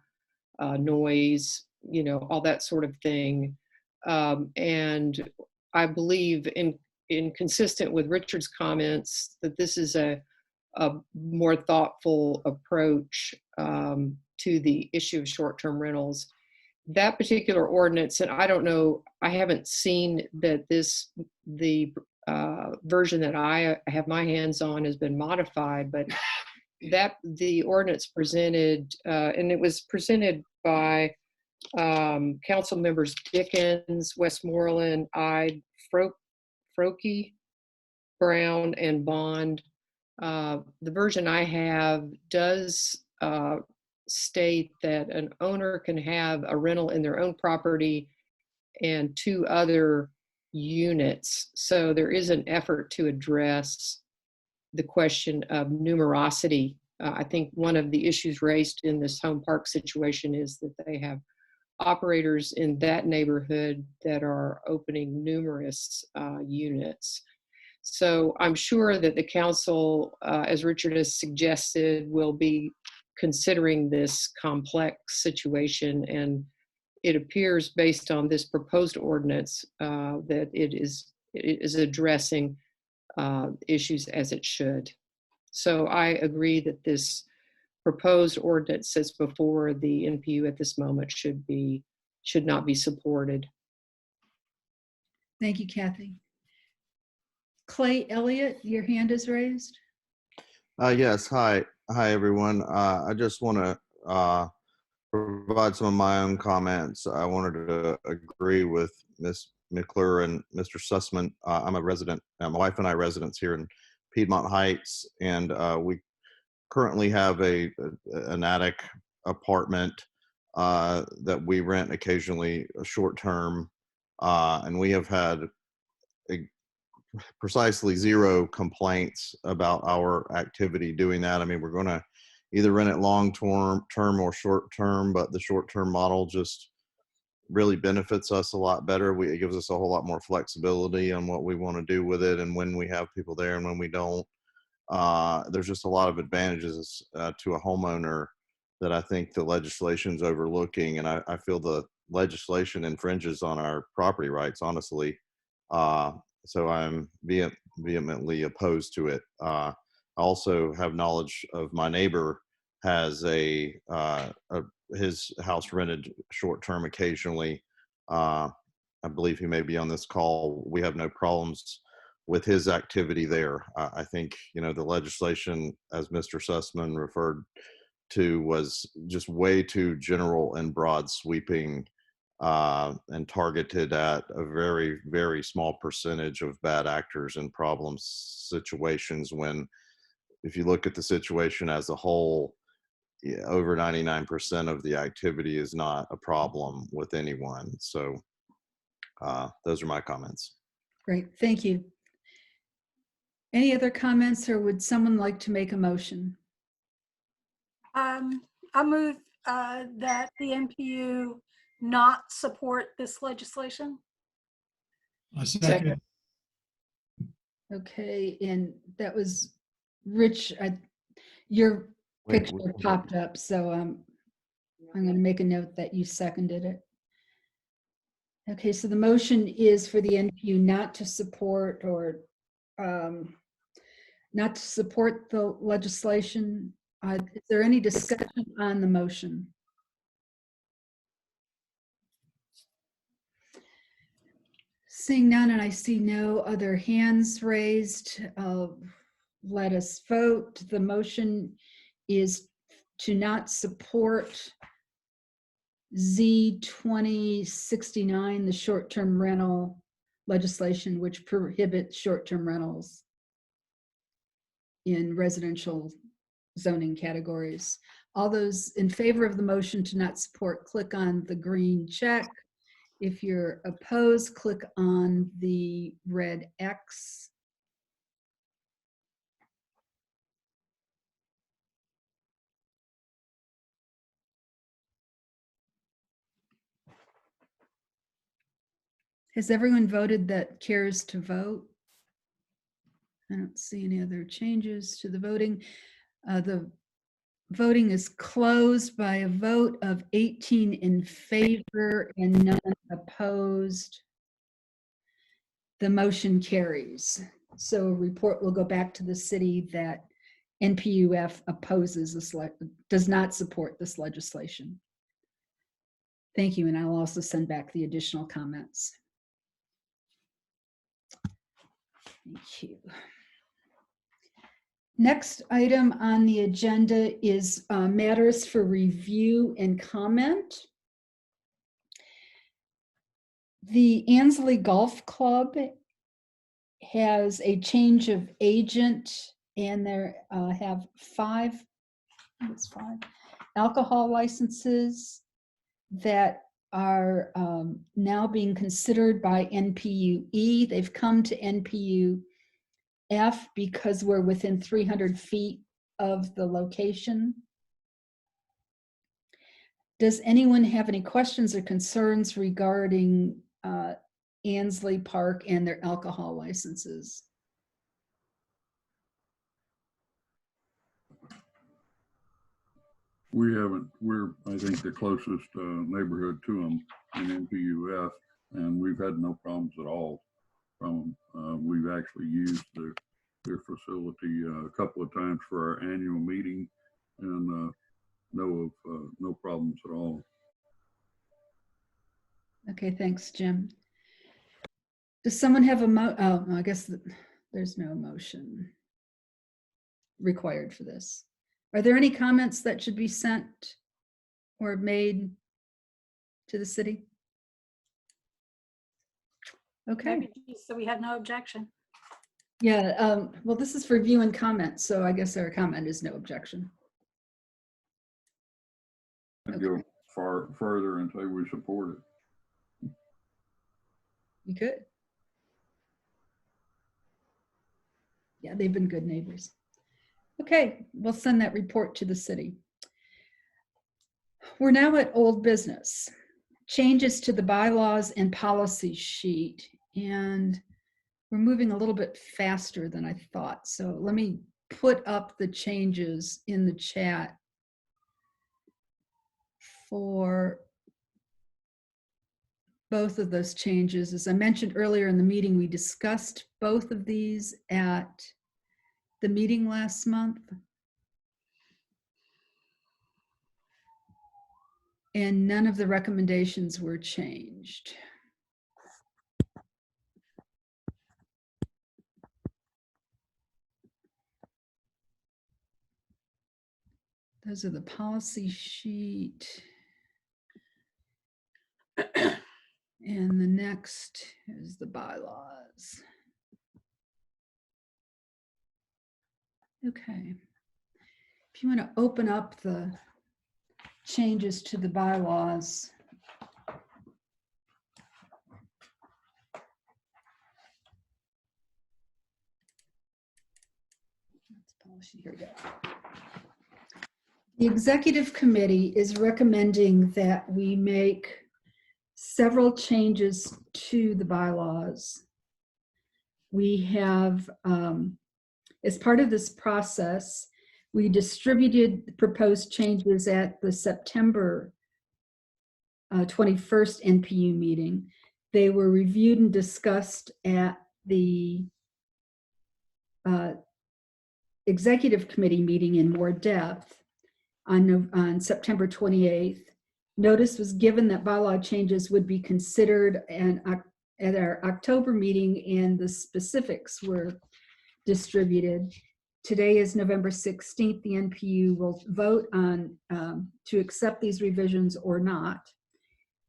noise, all that sort of thing. And I believe, in consistent with Richard's comments, that this is a more thoughtful approach to the issue of short-term rentals. that particular ordinance, and I don't know, I haven't seen that the version that I have my hands on has been modified, but that the ordinance presented, and it was presented by council members Dickens, Westmoreland, Ide, Froke, Brown, and Bond. The version I have does state that an owner can have a rental in their own property and 2 other units. So there is an effort to address the question of numerosity. I think one of the issues raised in this home park situation is that they have operators in that neighborhood that are opening numerous units. So I'm sure that the council, as Richard has suggested, will be considering this complex situation, and it appears based on this proposed ordinance that it is addressing issues as it should. So I agree that this proposed ordinance that's before the NPU at this moment should not be supported. Thank you, Kathy. Clay Elliott, your hand is raised. Yes, hi everyone. I just want to provide some of my own comments. I wanted to agree with Ms. Mickler and Mr. Sussman. I'm a resident, my wife and I residents here in Piedmont Heights, and we currently have an attic apartment that we rent occasionally short term, and we have had precisely 0 complaints about our activity doing that. I mean, we're going to either rent it long term or short term, but the short term model just really benefits us a lot better. It gives us a whole lot more flexibility on what we want to do with it and when we have people there and when we don't. There's just a lot of advantages to a homeowner that I think the legislation's overlooking, and I feel the legislation infringes on our property rights, honestly. So I'm vehemently opposed to it. I also have knowledge of my neighbor has his house rented short term occasionally. I believe he may be on this call. We have no problems with his activity there. I think, the legislation, as Mr. Sussman referred to, was just way too general and broad sweeping and targeted at a very, very small percentage of bad actors in problem situations, when if you look at the situation as a whole, over 99% of the activity is not a problem with anyone. So those are my comments. Great, thank you. Any other comments, or would someone like to make a motion? I move that the NPU not support this legislation. A second. Okay, and that was Rich. Your picture popped up, so I'm going to make a note that you seconded it. Okay, so the motion is for the NPU not to support or not to support the legislation. Is there any discussion on the motion? Seeing none, and I see no other hands raised, let us vote. The motion is to not support Z2069, the short-term rental legislation, which prohibits short-term rentals in residential zoning categories. All those in favor of the motion to not support, click on the green check. If you're opposed, click on the red X. Has everyone voted that cares to vote? I don't see any other changes to the voting. The voting is closed by a vote of 18 in favor and none opposed. The motion carries. So a report will go back to the city that NPU-F opposes this, does not support this legislation. Thank you, and I'll also send back the additional comments. Thank you. Next item on the agenda is matters for review and comment. The Ansley Golf Club has a change of agent, and they have five alcohol licenses that are now being considered by NPU-E. They've come to NPU-F because we're within 300 feet of the location. Does anyone have any questions or concerns regarding Ansley Park and their alcohol licenses? We haven't, we're, I think, the closest neighborhood to them in NPU-F, and we've had no problems at all from them. We've actually used their facility a couple of times for our annual meeting, and no problems at all. Okay, thanks, Jim. Does someone have a oh, I guess there's no motion required for this. Are there any comments that should be sent or made to the city? Okay. So we have no objection. Yeah, well, this is for view and comment, so I guess our comment is no objection. I'd go further and say we support it. You could. Yeah, they've been good neighbors. Okay, we'll send that report to the city. We're now at old business. Changes to the bylaws and policy sheet. And we're moving a little bit faster than I thought. So let me put up the changes in the chat for both of those changes. As I mentioned earlier in the meeting, we discussed both of these at the meeting last month. And none of the recommendations were changed. Those are the policy sheet. And the next is the bylaws. Okay. If you want to open up the changes to the bylaws. Here we go. The executive committee is recommending that we make several changes to the bylaws. We have, as part of this process, we distributed proposed changes at the September 21st NPU meeting. They were reviewed and discussed at the executive committee meeting in more depth on September 28th. Notice was given that bylaw changes would be considered at our October meeting, and the specifics were distributed. Today is November 16th. The NPU will vote on to accept these revisions or not.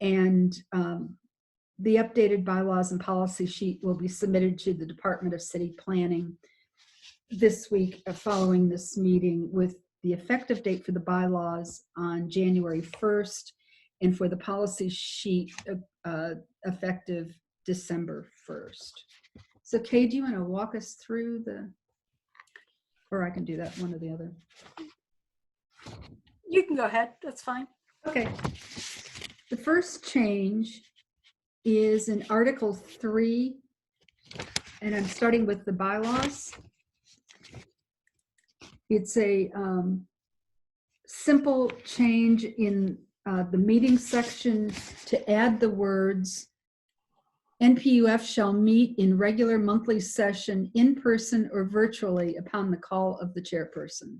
And the updated bylaws and policy sheet will be submitted to the Department of City Planning this week following this meeting, with the effective date for the bylaws on January 1st and for the policy sheet effective December 1st. So Kay, do you want to walk us through the, or I can do that, one or the other? You can go ahead, that's fine. Okay. The first change is in Article 3, and I'm starting with the bylaws. It's a simple change in the meeting section to add the words, NPU-F shall meet in regular monthly session in person or virtually upon the call of the chairperson.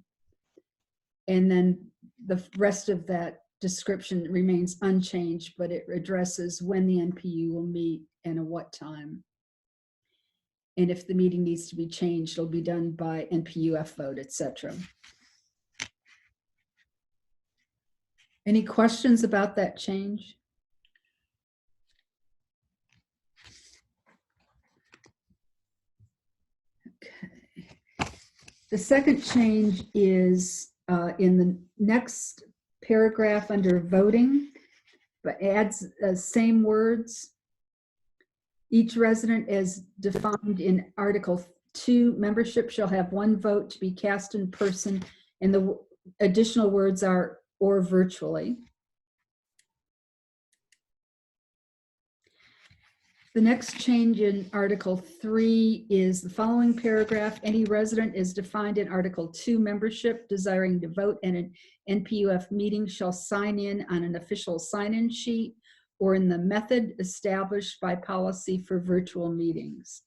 And then the rest of that description remains unchanged, but it addresses when the NPU will meet and at what time. And if the meeting needs to be changed, it'll be done by NPU-F vote, etc. Any questions about that change? Okay. The second change is in the next paragraph under voting, but adds same words. Each resident as defined in Article 2, membership shall have one vote to be cast in person, and the additional words are or virtually. The next change in Article 3 is the following paragraph. Any resident is defined in Article 2 membership desiring to vote at an NPU-F meeting shall sign in on an official sign-in sheet or in the method established by policy for virtual meetings.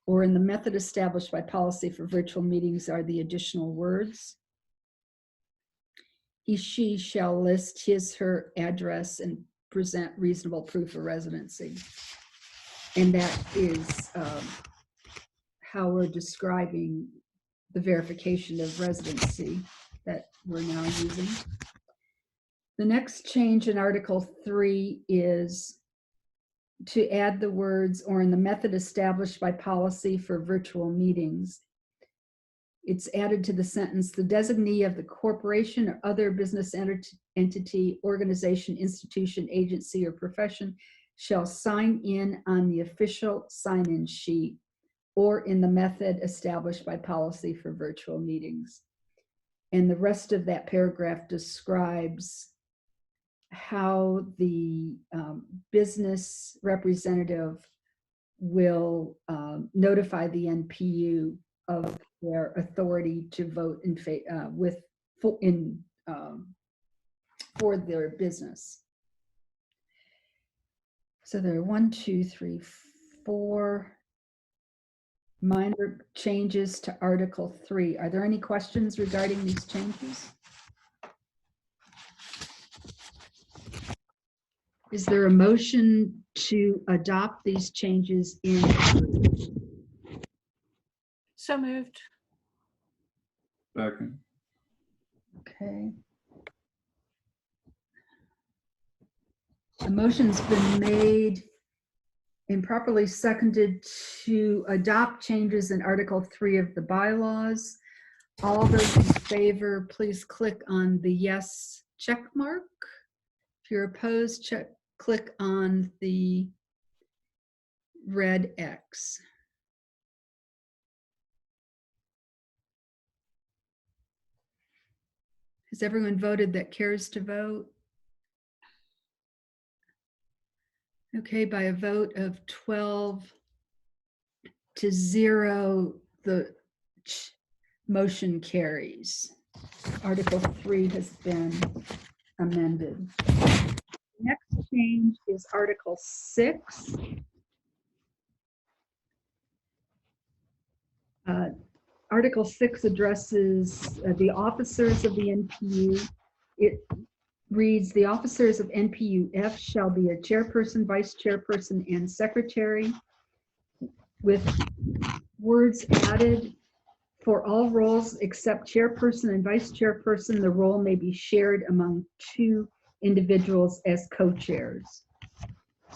Or in the method established by policy for virtual meetings are the additional words. She shall list his/her address and present reasonable proof of residency. And that is how we're describing the verification of residency that we're now using. The next change in Article 3 is to add the words or in the method established by policy for virtual meetings. It's added to the sentence, the designee of the corporation or other business entity, organization, institution, agency, or profession shall sign in on the official sign-in sheet or in the method established by policy for virtual meetings. And the rest of that paragraph describes how the business representative will notify the NPU of their authority to vote in for their business. So there are 1, 2, 3, 4 minor changes to Article 3. Are there any questions regarding these changes? Is there a motion to adopt these changes in? So moved. Second. Okay. A motion's been made and properly seconded to adopt changes in Article 3 of the bylaws. All those in favor, please click on the yes check mark. If you're opposed, click on the red X. Has everyone voted that cares to vote? Okay, by a vote of 12 to 0, the motion carries. Article 3 has been amended. Next change is Article 6. Article 6 addresses the officers of the NPU. It reads, the officers of NPU-F shall be a chairperson, vice chairperson, and secretary, with words added. For all roles except chairperson and vice chairperson, the role may be shared among 2 individuals as co-chairs.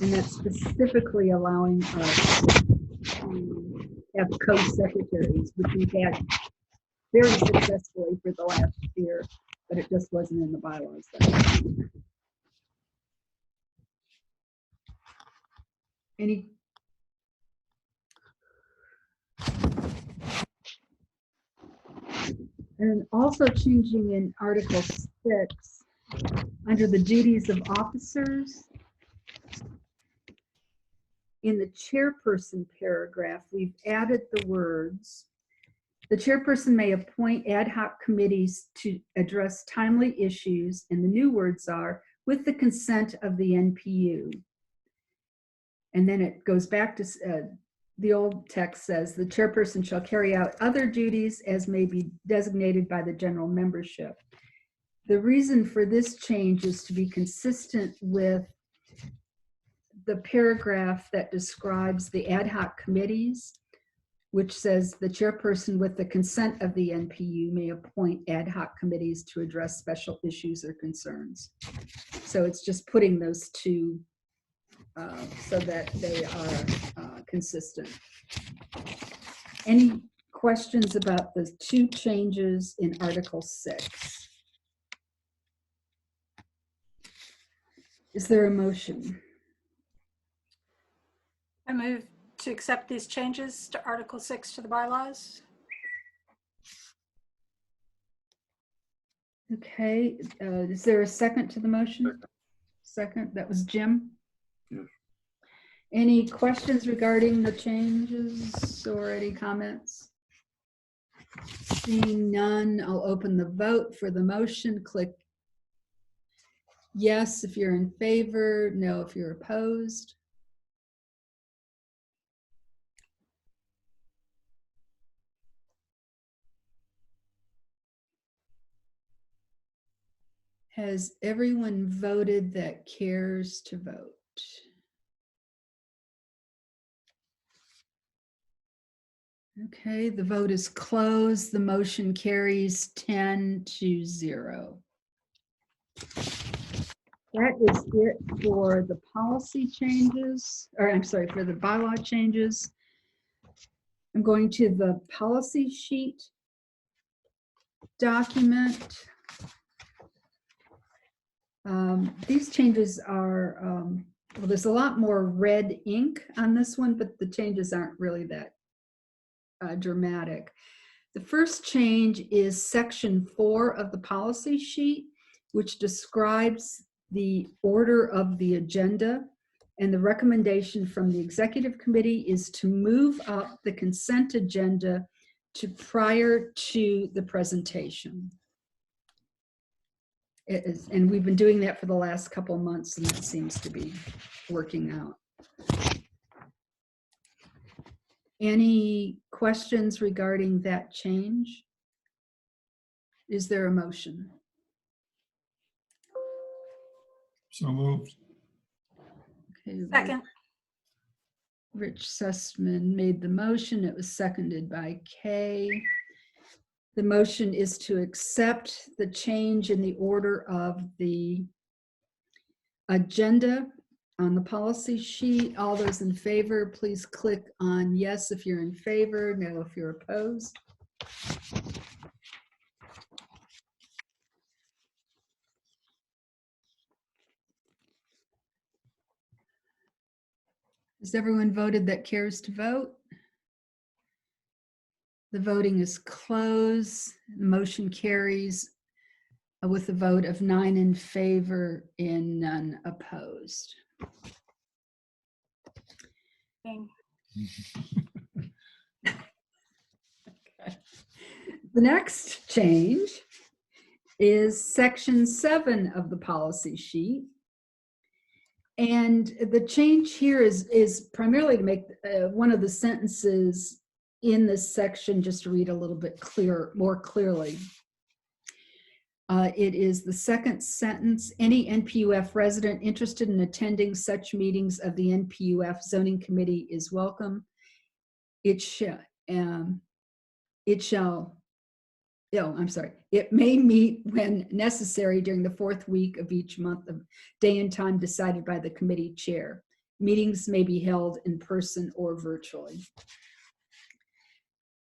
And that's specifically allowing us to have co-secretaries, which we've had very successfully for the last year, but it just wasn't in the bylaws then. Any? And also changing in Article 6, under the duties of officers, in the chairperson paragraph, we've added the words, the chairperson may appoint ad hoc committees to address timely issues, and the new words are, with the consent of the NPU. And then it goes back to, the old text says, the chairperson shall carry out other duties as may be designated by the general membership. The reason for this change is to be consistent with the paragraph that describes the ad hoc committees, which says the chairperson with the consent of the NPU may appoint ad hoc committees to address special issues or concerns. So it's just putting those two so that they are consistent. Any questions about the two changes in Article 6? Is there a motion? I move to accept these changes to Article 6 to the bylaws. Okay, is there a second to the motion? Second, that was Jim. Yes. Any questions regarding the changes or any comments? Seeing none, I'll open the vote for the motion. Click yes if you're in favor, no if you're opposed. Has everyone voted that cares to vote? Okay, the vote is closed. The motion carries 10-0. That is it for the policy changes, or I'm sorry, for the bylaw changes. I'm going to the policy sheet document. These changes are, well, there's a lot more red ink on this one, but the changes aren't really that dramatic. The first change is section 4 of the policy sheet, which describes the order of the agenda. And the recommendation from the executive committee is to move up the consent agenda to prior to the presentation. And we've been doing that for the last couple of months, and it seems to be working out. Any questions regarding that change? Is there a motion? So moved. Okay, Second. Rich Sussman made the motion. It was seconded by Kay. The motion is to accept the change in the order of the agenda on the policy sheet. All those in favor, please click on yes if you're in favor, no if you're opposed. Has everyone voted that cares to vote? The voting is closed. The motion carries with a vote of 9 in favor and none opposed. Dang. The next change is section 7 of the policy sheet. And the change here is primarily to make one of the sentences in this section just to read a little bit more clearly. It is the second sentence. Any NPU-F resident interested in attending such meetings of the NPU-F zoning committee is welcome. It may meet when necessary during the fourth week of each month of day and time decided by the committee chair. Meetings may be held in person or virtually.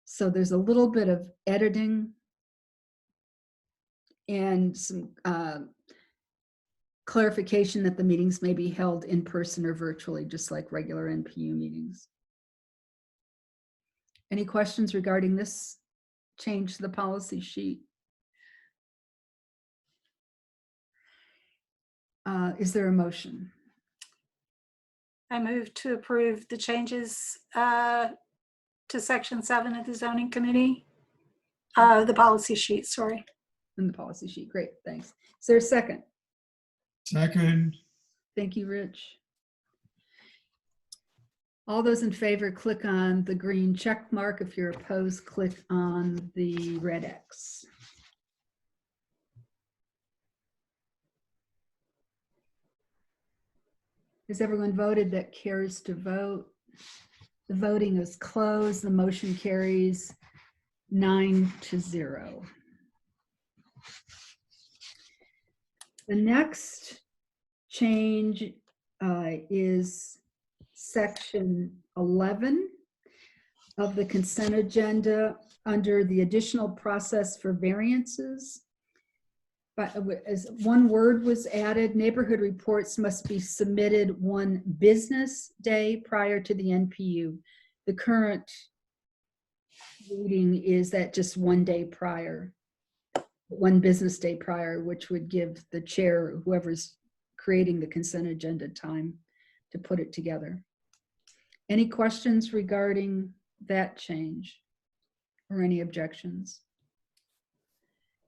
So there's a little bit of editing and some clarification that the meetings may be held in person or virtually, just like regular NPU meetings. Any questions regarding this change to the policy sheet? Is there a motion? I move to approve the changes to section 7 of the zoning committee, the policy sheet, sorry. In the policy sheet, great, thanks. Is there a second? Second. Thank you, Rich. All those in favor, click on the green check mark. If you're opposed, click on the red X. Has everyone voted that cares to vote? The voting is closed. The motion carries 9-0. The next change is section 11 of the consent agenda under the additional process for variances. But as one word was added, neighborhood reports must be submitted 1 business day prior to the NPU. The current reading is that just 1 day prior, 1 business day prior, which would give the chair, whoever's creating the consent agenda, time to put it together. Any questions regarding that change or any objections?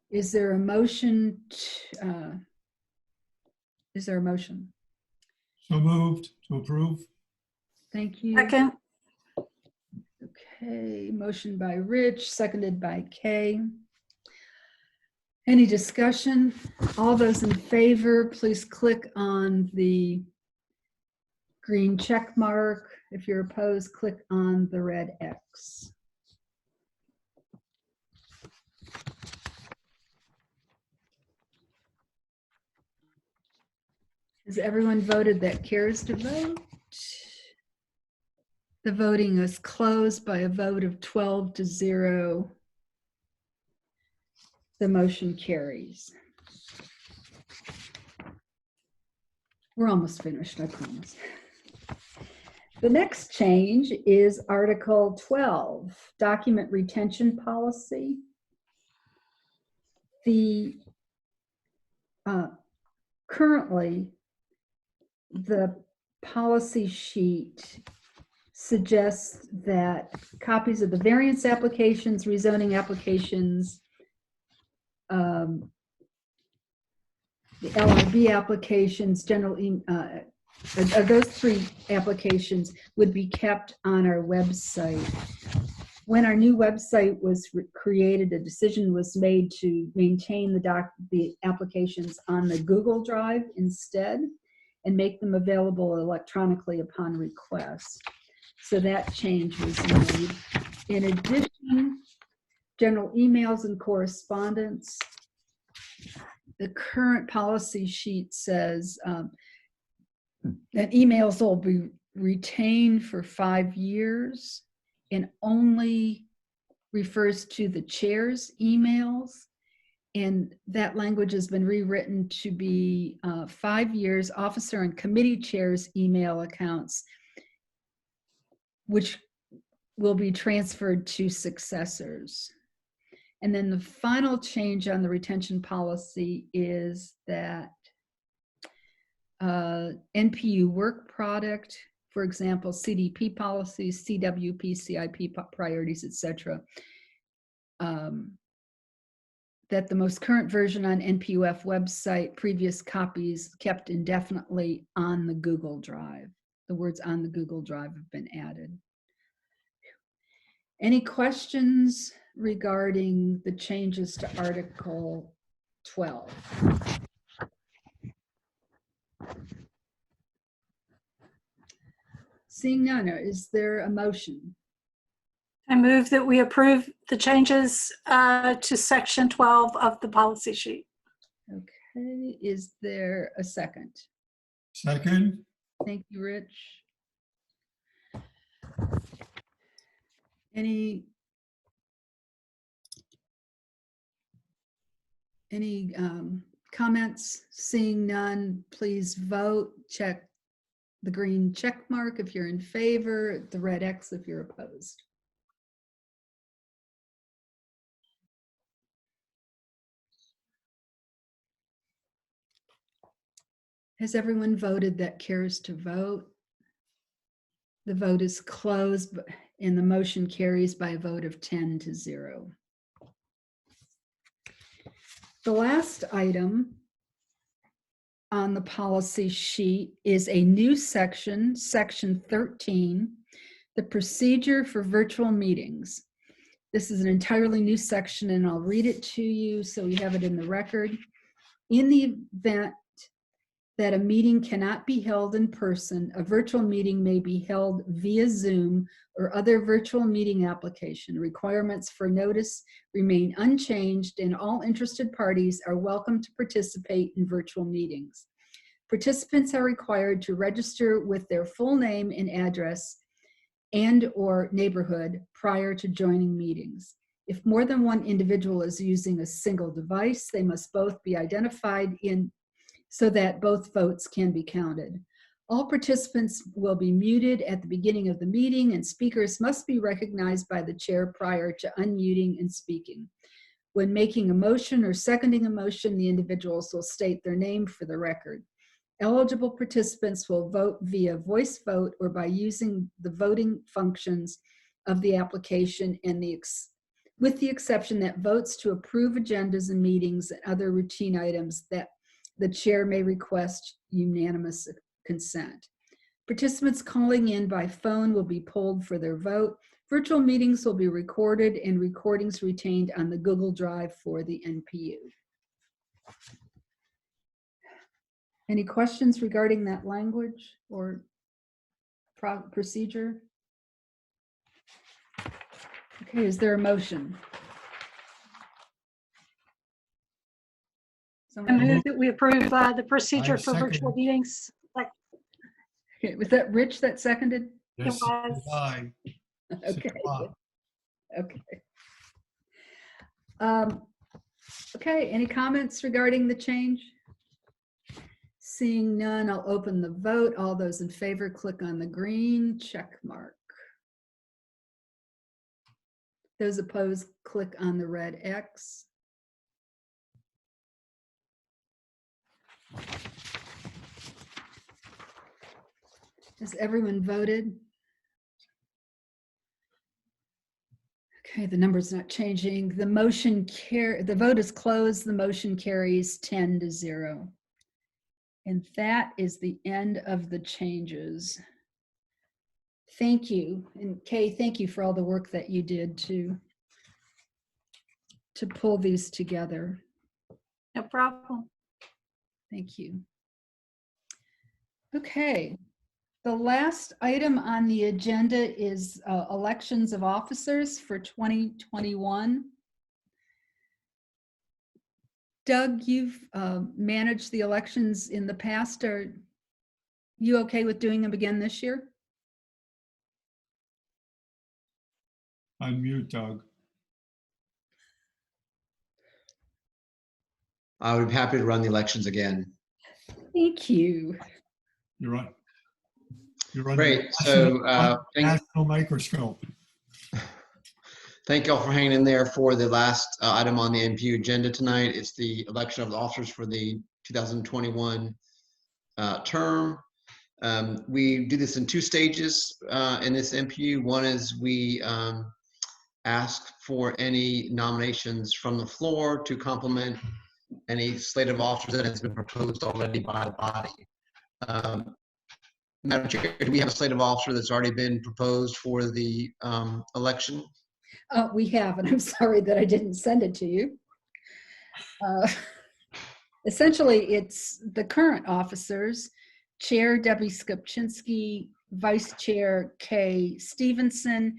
Is there a motion? Is there a motion? So moved to approve. Thank you. Second. Okay, motion by Rich, seconded by Kay. Any discussion? All those in favor, please click on the green check mark. If you're opposed, click on the red X. Has everyone voted that cares to vote? The voting is closed by a vote of 12-0. The motion carries. We're almost finished, I promise. The next change is Article 12, Document Retention Policy. The currently, the policy sheet suggests that copies of the variance applications, rezoning applications, the LRB applications, those 3 applications would be kept on our website. When our new website was created, a decision was made to maintain the applications on the Google Drive instead and make them available electronically upon request. So that change was made. In addition, general emails and correspondence. The current policy sheet says that emails will be retained for 5 years and only refers to the chair's emails. And that language has been rewritten to be 5 years officer and committee chairs' email accounts, which will be transferred to successors. And then the final change on the retention policy is that NPU work product, for example, CDP policies, CWP, CIP priorities, etc., that the most current version on NPU-F website, previous copies kept indefinitely on the Google Drive. The words on the Google Drive have been added. Any questions regarding the changes to Article 12? Seeing none, is there a motion? I move that we approve the changes to section 12 of the policy sheet. Okay, is there a second? Second. Thank you, Rich. Any comments? Seeing none, please vote. Check the green check mark if you're in favor, the red X if you're opposed. Has everyone voted that cares to vote? The vote is closed and the motion carries by a vote of 10-0. The last item on the policy sheet is a new section, section 13, the procedure for virtual meetings. This is an entirely new section and I'll read it to you so we have it in the record. In the event that a meeting cannot be held in person, a virtual meeting may be held via Zoom or other virtual meeting application. Requirements for notice remain unchanged, and all interested parties are welcome to participate in virtual meetings. Participants are required to register with their full name and address and/or neighborhood prior to joining meetings. If more than one individual is using a single device, they must both be identified so that both votes can be counted. All participants will be muted at the beginning of the meeting, and speakers must be recognized by the chair prior to unmuting and speaking. When making a motion or seconding a motion, the individuals will state their name for the record. Eligible participants will vote via voice vote or by using the voting functions of the application, and with the exception that votes to approve agendas and meetings and other routine items that the chair may request unanimous consent. Participants calling in by phone will be polled for their vote. Virtual meetings will be recorded and recordings retained on the Google Drive for the NPU. Any questions regarding that language or procedure? Okay, is there a motion? I move that we approve the procedure for second. virtual meetings. Okay, was that Rich that seconded? Yes, It was. aye. Okay. Okay. Okay, any comments regarding the change? Seeing none, I'll open the vote. All those in favor, click on the green check mark. Those opposed, click on the red X. Has everyone voted? Okay, the number's not changing. The vote is closed. The motion carries 10-0. And that is the end of the changes. Thank you. And Kay, thank you for all the work that you did to pull these together. No problem. Thank you. Okay. The last item on the agenda is elections of officers for 2021. Doug, you've managed the elections in the past. Are you okay with doing them again this year? Unmute, Doug. I would be happy to run the elections again. Thank you. You're on. You're on. Great. So national microscope. Thank you all for hanging in there for the last item on the NPU agenda tonight. It's the election of the officers for the 2021 term. We do this in two stages in this NPU. One is we ask for any nominations from the floor to complement any slate of officers that has been proposed already by the body. Madam Chair, do we have a slate of officers that's already been proposed for the election? We have, and I'm sorry that I didn't send it to you. Essentially, it's the current officers, Chair Debbie Skupczynski, Vice Chair Kay Stevenson,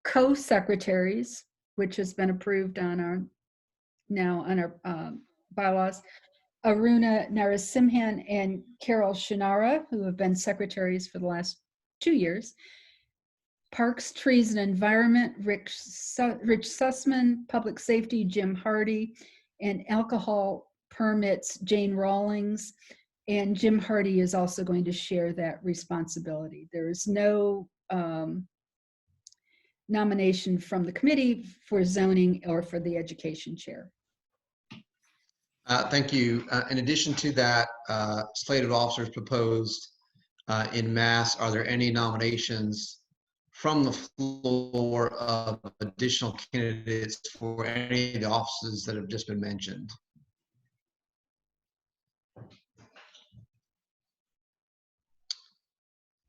co-secretaries, which has been approved on our bylaws, Aruna Narasimhan and Carol Shinara, who have been secretaries for the last 2 years. Parks, Trees and Environment, Rich Sussman, Public Safety, Jim Hardy, and Alcohol Permits, Jane Rawlings. And Jim Hardy is also going to share that responsibility. There is no nomination from the committee for zoning or for the education chair. Thank you. In addition to that slate of officers proposed in mass, are there any nominations from the floor of additional candidates for any of the offices that have just been mentioned?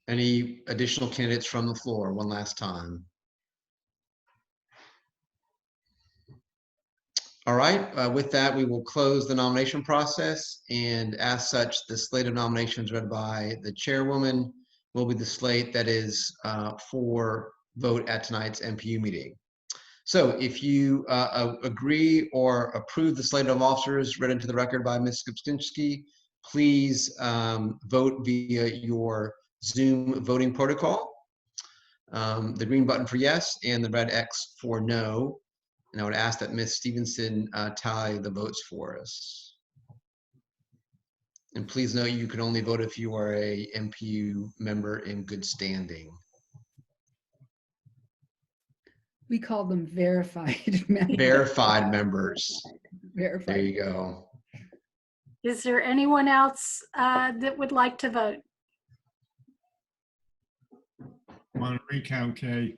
Any additional candidates from the floor one last time? All right, with that, we will close the nomination process, and as such, the slate of nominations read by the chairwoman will be the slate that is for vote at tonight's NPU meeting. So if you agree or approve the slate of officers read into the record by Ms. Skupczynski, please vote via your Zoom voting protocol. The green button for yes and the red X for no. And I would ask that Ms. Stevenson tally the votes for us. And please note you can only vote if you are a NPU member in good standing. We call them verified members. Verified members. Verified. There you go. Is there anyone else that would like to vote? I want to recount, Kay.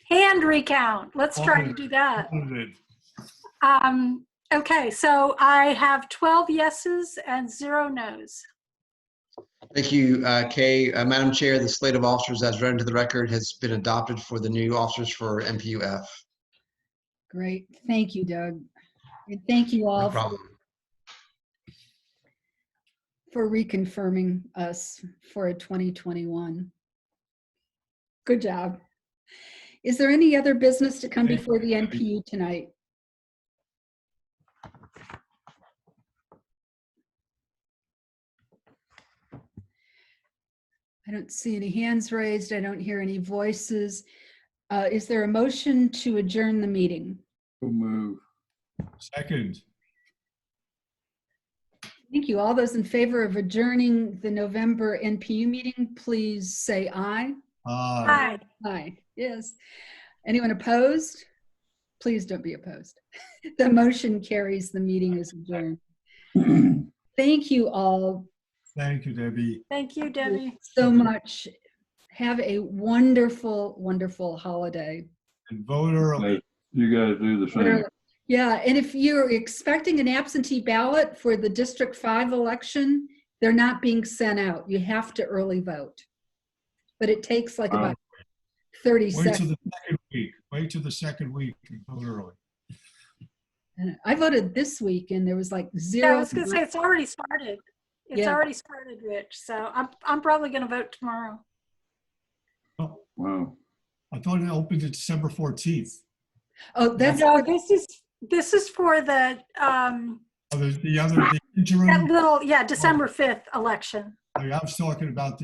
Hand recount. Let's try to do that. Okay, so I have 12 yeses and 0 nos. Thank you, Kay. Madam Chair, the slate of officers as read into the record has been adopted for the new officers for NPU-F. Great. Thank you, Doug. And thank you all No problem. for reconfirming us for a 2021. Good job. Is there any other business to come before the NPU tonight? I don't see any hands raised. I don't hear any voices. Is there a motion to adjourn the meeting? Move. Second. Thank you. All those in favor of adjourning the November NPU meeting, please say aye. Aye. Aye. Yes. Anyone opposed? Please don't be opposed. The motion carries. The meeting is adjourned. Thank you all. Thank you, Debbie. Thank you, Debbie. So much. Have a wonderful, wonderful holiday. And vote early. You guys do the same. Yeah, and if you're expecting an absentee ballot for the District 5 election, they're not being sent out. You have to early vote. But it takes like about 30 seconds. Wait till the second week. Wait till the second week and vote early. And I voted this week and there was like 0. Yeah, I was going to say it's already started. It's Yeah. already started, Rich. So I'm probably going to vote tomorrow. Oh, wow. I thought it opened December 14th. Oh, that's no. This is for the the interim. that little December 5th election. I was talking about